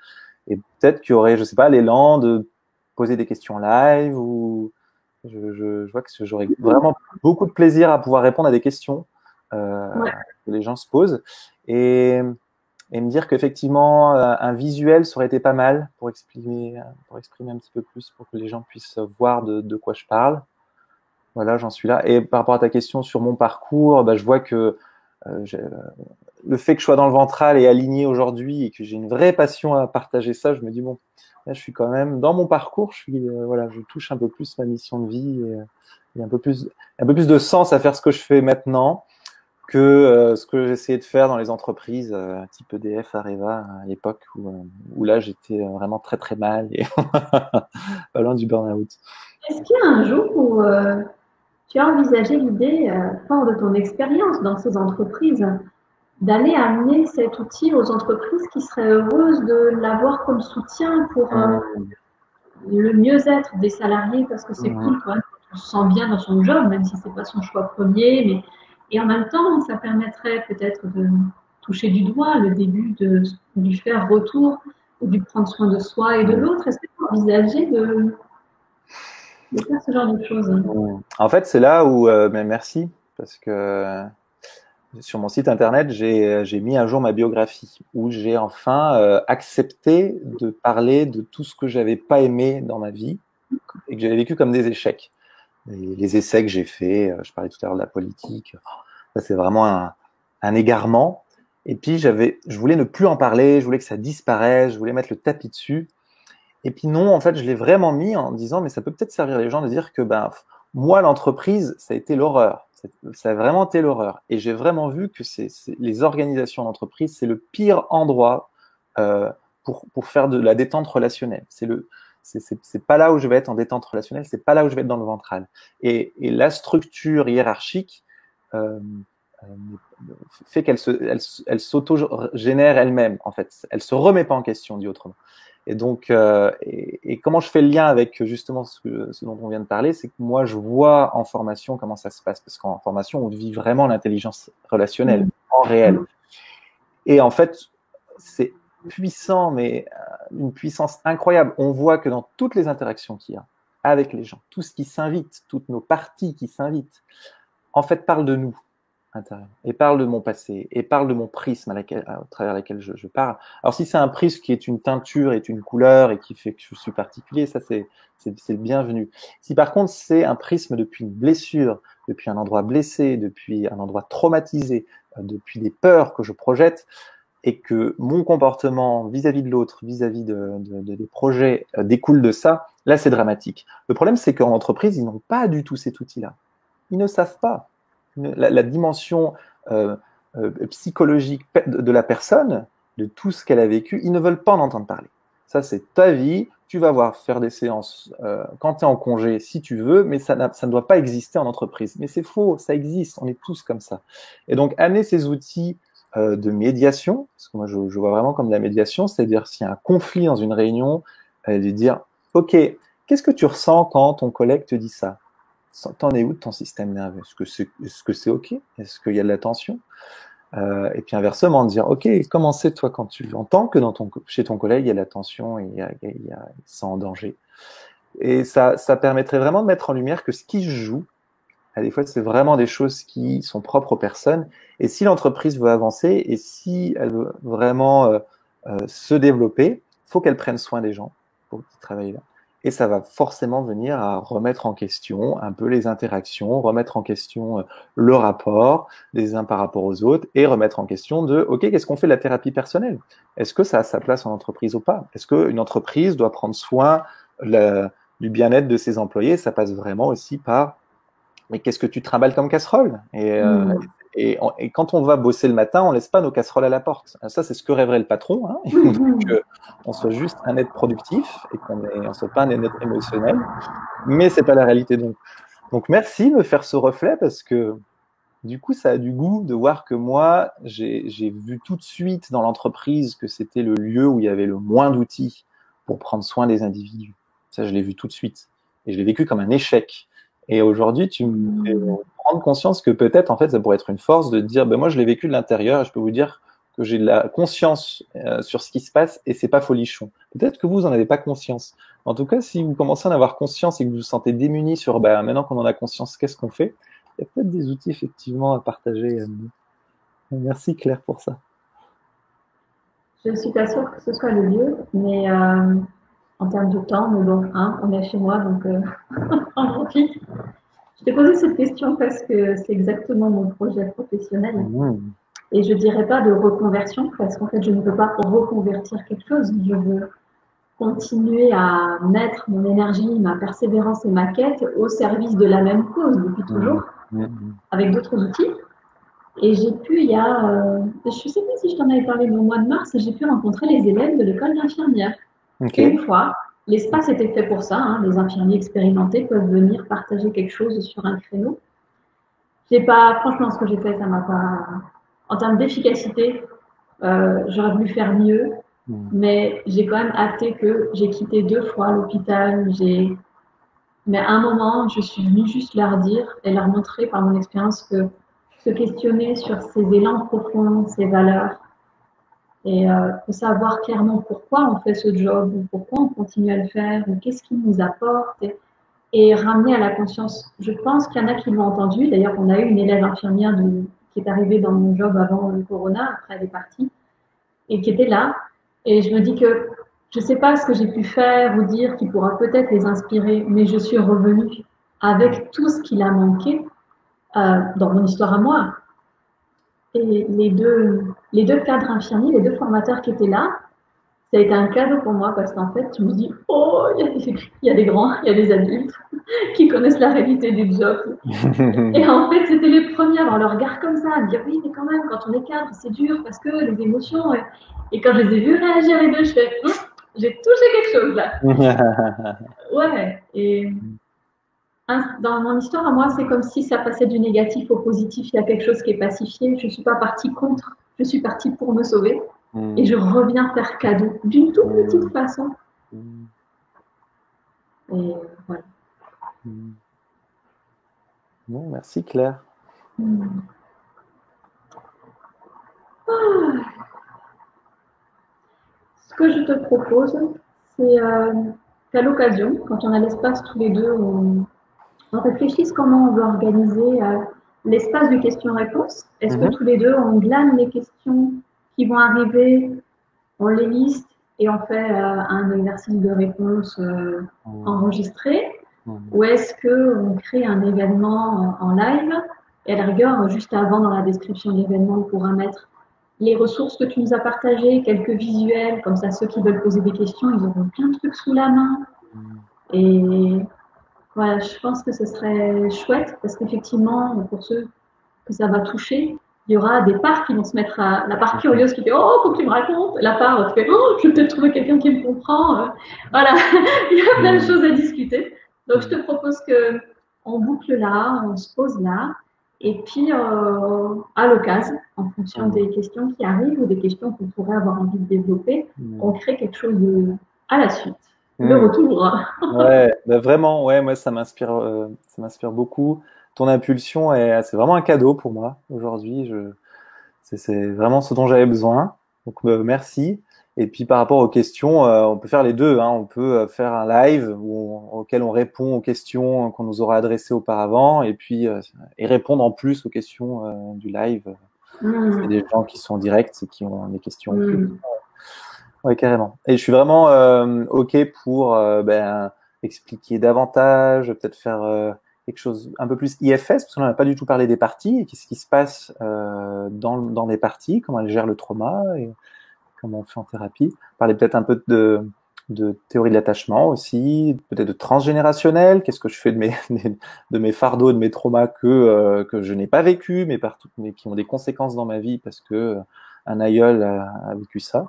Et peut-être qu'il y aurait, je sais pas, l'élan de poser des questions live ou je vois que j'aurais vraiment beaucoup de plaisir à pouvoir répondre à des questions que les gens se posent et me dire qu'effectivement un visuel ça aurait été pas mal pour exprimer un petit peu plus, pour que les gens puissent voir de quoi je parle. Voilà, j'en suis là. Et par rapport à ta question sur mon parcours, bah, je vois que le fait que je sois dans le ventral et aligné aujourd'hui et que j'ai une vraie passion à partager ça, je me dis bon, là je suis quand même dans mon parcours, je touche un peu plus ma mission de vie et il y a un peu plus de sens à faire ce que je fais maintenant que ce que j'essayais de faire dans les entreprises type EDF, Areva à l'époque où là j'étais vraiment très très mal et pas loin du burn-out. Est-ce qu'il y a un jour où tu as envisagé l'idée, fort de ton expérience dans ces entreprises, d'aller amener cet outil aux entreprises qui seraient heureuses de l'avoir comme soutien pour le mieux-être des salariés, parce que c'est cool quand même, on se sent bien dans son job, même si c'est pas son choix premier, mais et en même temps, ça permettrait peut-être de toucher du doigt le début du faire retour, du prendre soin de soi et de l'autre. Est-ce que tu as envisagé de faire ce genre de choses? En fait, c'est là où, mais merci, parce que sur mon site internet, j'ai mis à jour ma biographie, où j'ai enfin accepté de parler de tout ce que j'avais pas aimé dans ma vie et que j'avais vécu comme des échecs. Les essais que j'ai faits, je parlais tout à l'heure de la politique, ça c'est vraiment un égarement. Et puis je voulais ne plus en parler, je voulais que ça disparaisse, je voulais mettre le tapis dessus. Et puis non, en fait, je l'ai vraiment mis en disant, mais ça peut peut-être servir les gens de dire que moi, l'entreprise, ça a été l'horreur. Ça a vraiment été l'horreur. Et j'ai vraiment vu que les organisations d'entreprise, c'est le pire endroit pour faire de la détente relationnelle. C'est pas là où je vais être en détente relationnelle, c'est pas là où je vais être dans le ventral. Et la structure hiérarchique fait qu'elle s'auto-génère elle-même, en fait. Elle se remet pas en question, dit autrement. Et donc, et comment je fais le lien avec justement ce dont on vient de parler, c'est que moi, je vois en formation comment ça se passe, parce qu'en formation, on vit vraiment l'intelligence relationnelle en réel. Et en fait, c'est puissant, mais une puissance incroyable. On voit que dans toutes les interactions qu'il y a avec les gens, tout ce qui s'invite, toutes nos parties qui s'invitent, en fait, parlent de nous. intérieur, et parle de mon passé, et parle de mon prisme au travers lequel je parle. Alors si c'est un prisme qui est une teinture, est une couleur, et qui fait que je suis particulier, ça c'est bienvenu. Si par contre c'est un prisme depuis une blessure, depuis un endroit blessé, depuis un endroit traumatisé, depuis des peurs que je projette, et que mon comportement vis-à-vis de l'autre, vis-à-vis des projets découle de ça, là c'est dramatique. Le problème c'est qu'en entreprise, ils n'ont pas du tout cet outil-là. Ils ne savent pas. La dimension psychologique de la personne, de tout ce qu'elle a vécu, ils ne veulent pas en entendre parler. Ça, c'est ta vie. Tu vas voir faire des séances quand tu es en congé, si tu veux, mais ça ne doit pas exister en entreprise. Mais c'est faux, ça existe. On est tous comme ça. Et donc, amener ces outils de médiation, parce que moi, je vois vraiment comme de la médiation, c'est-à-dire s'il y a un conflit dans une réunion, de dire, OK, qu'est-ce que tu ressens quand ton collègue te dit ça? T'en es où de ton système nerveux? Est-ce que c'est OK? Est-ce qu'il y a de la tension? Et puis inversement, de dire, OK, comment c'est toi quand tu entends que chez ton collègue, il y a de la tension et il se sent en danger? Et ça permettrait vraiment de mettre en lumière que ce qui se joue, des fois, c'est vraiment des choses qui sont propres aux personnes. Et si l'entreprise veut avancer et si elle veut vraiment se développer, il faut qu'elle prenne soin des gens pour qu'ils travaillent là. Et ça va forcément venir à remettre en question un peu les interactions, remettre en question le rapport des uns par rapport aux autres et remettre en question de, OK, qu'est-ce qu'on fait de la thérapie personnelle? Est-ce que ça a sa place en entreprise ou pas? Est-ce qu'une entreprise doit prendre soin du bien-être de ses employés? Ça passe vraiment aussi par, mais qu'est-ce que tu trimbales comme casserole? Et quand on va bosser le matin, on laisse pas nos casseroles à la porte. Ça, c'est ce que rêverait le patron, hein. Il voudrait qu'on soit juste un être productif et on soit pas un être émotionnel. Mais c'est pas la réalité. Donc merci de me faire ce reflet parce que du coup, ça a du goût de voir que moi, j'ai vu tout de suite dans l'entreprise que c'était le lieu où il y avait le moins d'outils pour prendre soin des individus. Ça, je l'ai vu tout de suite. Et je l'ai vécu comme un échec. Et aujourd'hui, tu me fais prendre conscience que peut-être, en fait, ça pourrait être une force de dire, ben moi, je l'ai vécu de l'intérieur et je peux vous dire que j'ai de la conscience sur ce qui se passe et c'est pas folichon. Peut-être que vous en avez pas conscience. En tout cas, si vous commencez à en avoir conscience et que vous vous sentez démuni sur, ben, maintenant qu'on en a conscience, qu'est-ce qu'on fait? Il y a peut-être des outils effectivement à partager. Merci Claire pour ça. Je ne suis pas sûre que ce soit le lieu, mais en termes de temps, mais bon, hein, on est chez moi, donc on profite. Je t'ai posé cette question parce que c'est exactement mon projet professionnel. Et je dirais pas de reconversion, parce qu'en fait, je ne peux pas reconvertir quelque chose. Je veux continuer à mettre mon énergie, ma persévérance et ma quête au service de la même cause depuis toujours, avec d'autres outils. Et j'ai pu, il y a, je ne sais pas si je t'en avais parlé, mais au mois de mars, j'ai pu rencontrer les élèves de l'école d'infirmière. Okay. Une fois, l'espace était fait pour ça, hein, les infirmiers expérimentés peuvent venir partager quelque chose sur un créneau. J'ai pas, franchement, ce que j'ai fait, ça m'a pas, en termes d'efficacité, j'aurais voulu faire mieux, mais j'ai quand même hâté que j'ai quitté 2 fois l'hôpital, mais à un moment, je suis venue juste leur dire et leur montrer par mon expérience que se questionner sur ses élans profonds, ses valeurs, et savoir clairement pourquoi on fait ce job, ou pourquoi on continue à le faire, ou qu'est-ce qu'il nous apporte, et ramener à la conscience. Je pense qu'il y en a qui l'ont entendu. D'ailleurs, on a eu une élève infirmière qui est arrivée dans mon job avant le corona, après elle est partie, et qui était là. Et je me dis que je ne sais pas ce que j'ai pu faire ou dire qui pourra peut-être les inspirer, mais je suis revenue avec tout ce qu'il a manqué dans mon histoire à moi. Et les deux cadres infirmiers, les 2 formateurs qui étaient là, ça a été un cadeau pour moi parce qu'en fait, je me dis, oh, il y a des grands, il y a des adultes qui connaissent la réalité du job. Et en fait, c'était les premiers à avoir le regard comme ça, à me dire, oui, mais quand même, quand on est cadre, c'est dur parce que les émotions. Et quand je les ai vus réagir les deux, je fais, j'ai touché quelque chose là. Ouais. Et dans mon histoire à moi, c'est comme si ça passait du négatif au positif. Il y a quelque chose qui est pacifié. Je ne suis pas partie contre, je suis partie pour me sauver. Et je reviens faire cadeau d'une toute petite façon. Et voilà. Bon, merci Claire. Ce que je te propose, c'est qu'à l'occasion, quand on a l'espace tous les deux, on réfléchisse comment on veut organiser l'espace de questions-réponses. Est-ce que Mhm. tous les deux, on glane les questions qui vont arriver, on les liste et on fait un exercice de réponse Mhm. enregistré? Mhm. Ou est-ce qu'on crée un événement en live et à la rigueur, juste avant, dans la description de l'événement, on pourra mettre les ressources que tu nous as partagées, quelques visuels, comme ça ceux qui veulent poser des questions, ils auront plein de trucs sous la main. Et voilà, je pense que ce serait chouette parce qu'effectivement, pour ceux que ça va toucher, il y aura des parts qui vont se mettre à la part Mhm. curieuse qui fait oh faut que tu me racontes, la part qui fait oh je vais peut-être trouver quelqu'un qui me comprend. Voilà, il y a plein de Mhm. choses à discuter. Donc je Mhm. te propose que on boucle là, on se pose là, et puis à l'occasion, en fonction Mhm. des questions qui arrivent ou des questions qu'on pourrait avoir envie de développer, on Mhm. crée quelque chose de, à la suite. Le Mhm. retour. Ouais, bah vraiment, ouais, moi ça m'inspire beaucoup. Ton impulsion c'est vraiment un cadeau pour moi aujourd'hui. C'est vraiment ce dont j'avais besoin. Donc merci. Et puis par rapport aux questions, on peut faire les deux, hein. On peut faire un live auquel on répond aux questions qu'on nous aura adressées auparavant, et puis et répondre en plus aux questions du live. C'est Mmh. des gens qui sont en direct et qui ont des questions en plus. Mmh. Ouais, carrément. Et je suis vraiment OK pour expliquer davantage, peut-être faire quelque chose un peu plus IFS, parce qu'on n'a pas du tout parlé des parties, et qu'est-ce qui se passe dans les parties, comment elles gèrent le trauma, et comment on fait en thérapie. Parler peut-être un peu de théorie de l'attachement aussi, peut-être de transgénérationnel, qu'est-ce que je fais de mes fardeaux, de mes traumas que je n'ai pas vécu, mais qui ont des conséquences dans ma vie parce que un aïeul a vécu ça.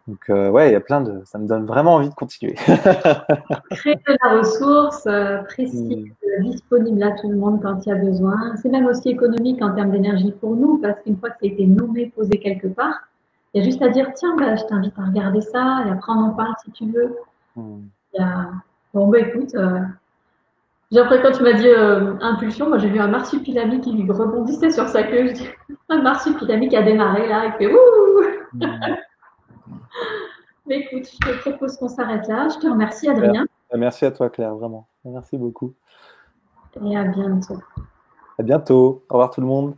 Donc ouais, il y a ça me donne vraiment envie de continuer. Créer de la ressource précise, Mm. disponible à tout le monde quand il y a besoin. C'est même aussi économique en termes d'énergie pour nous, parce qu'une fois que ça a été nommé, posé quelque part, il y a juste à dire, tiens, bah, je t'invite à regarder ça, et après on en parle si tu veux. Mm. Il y a... Bon, bah écoute, après quand tu m'as dit impulsion, moi j'ai vu un marsupilami qui rebondissait sur sa queue. Je dis, un marsupilami qui a démarré là, et fait ouh. Mm. Mais écoute, je te propose qu'on s'arrête là. Je te remercie, Super. Adrien, Merci à toi, Claire, vraiment. Merci beaucoup. et à bientôt. À bientôt. Au revoir tout le monde.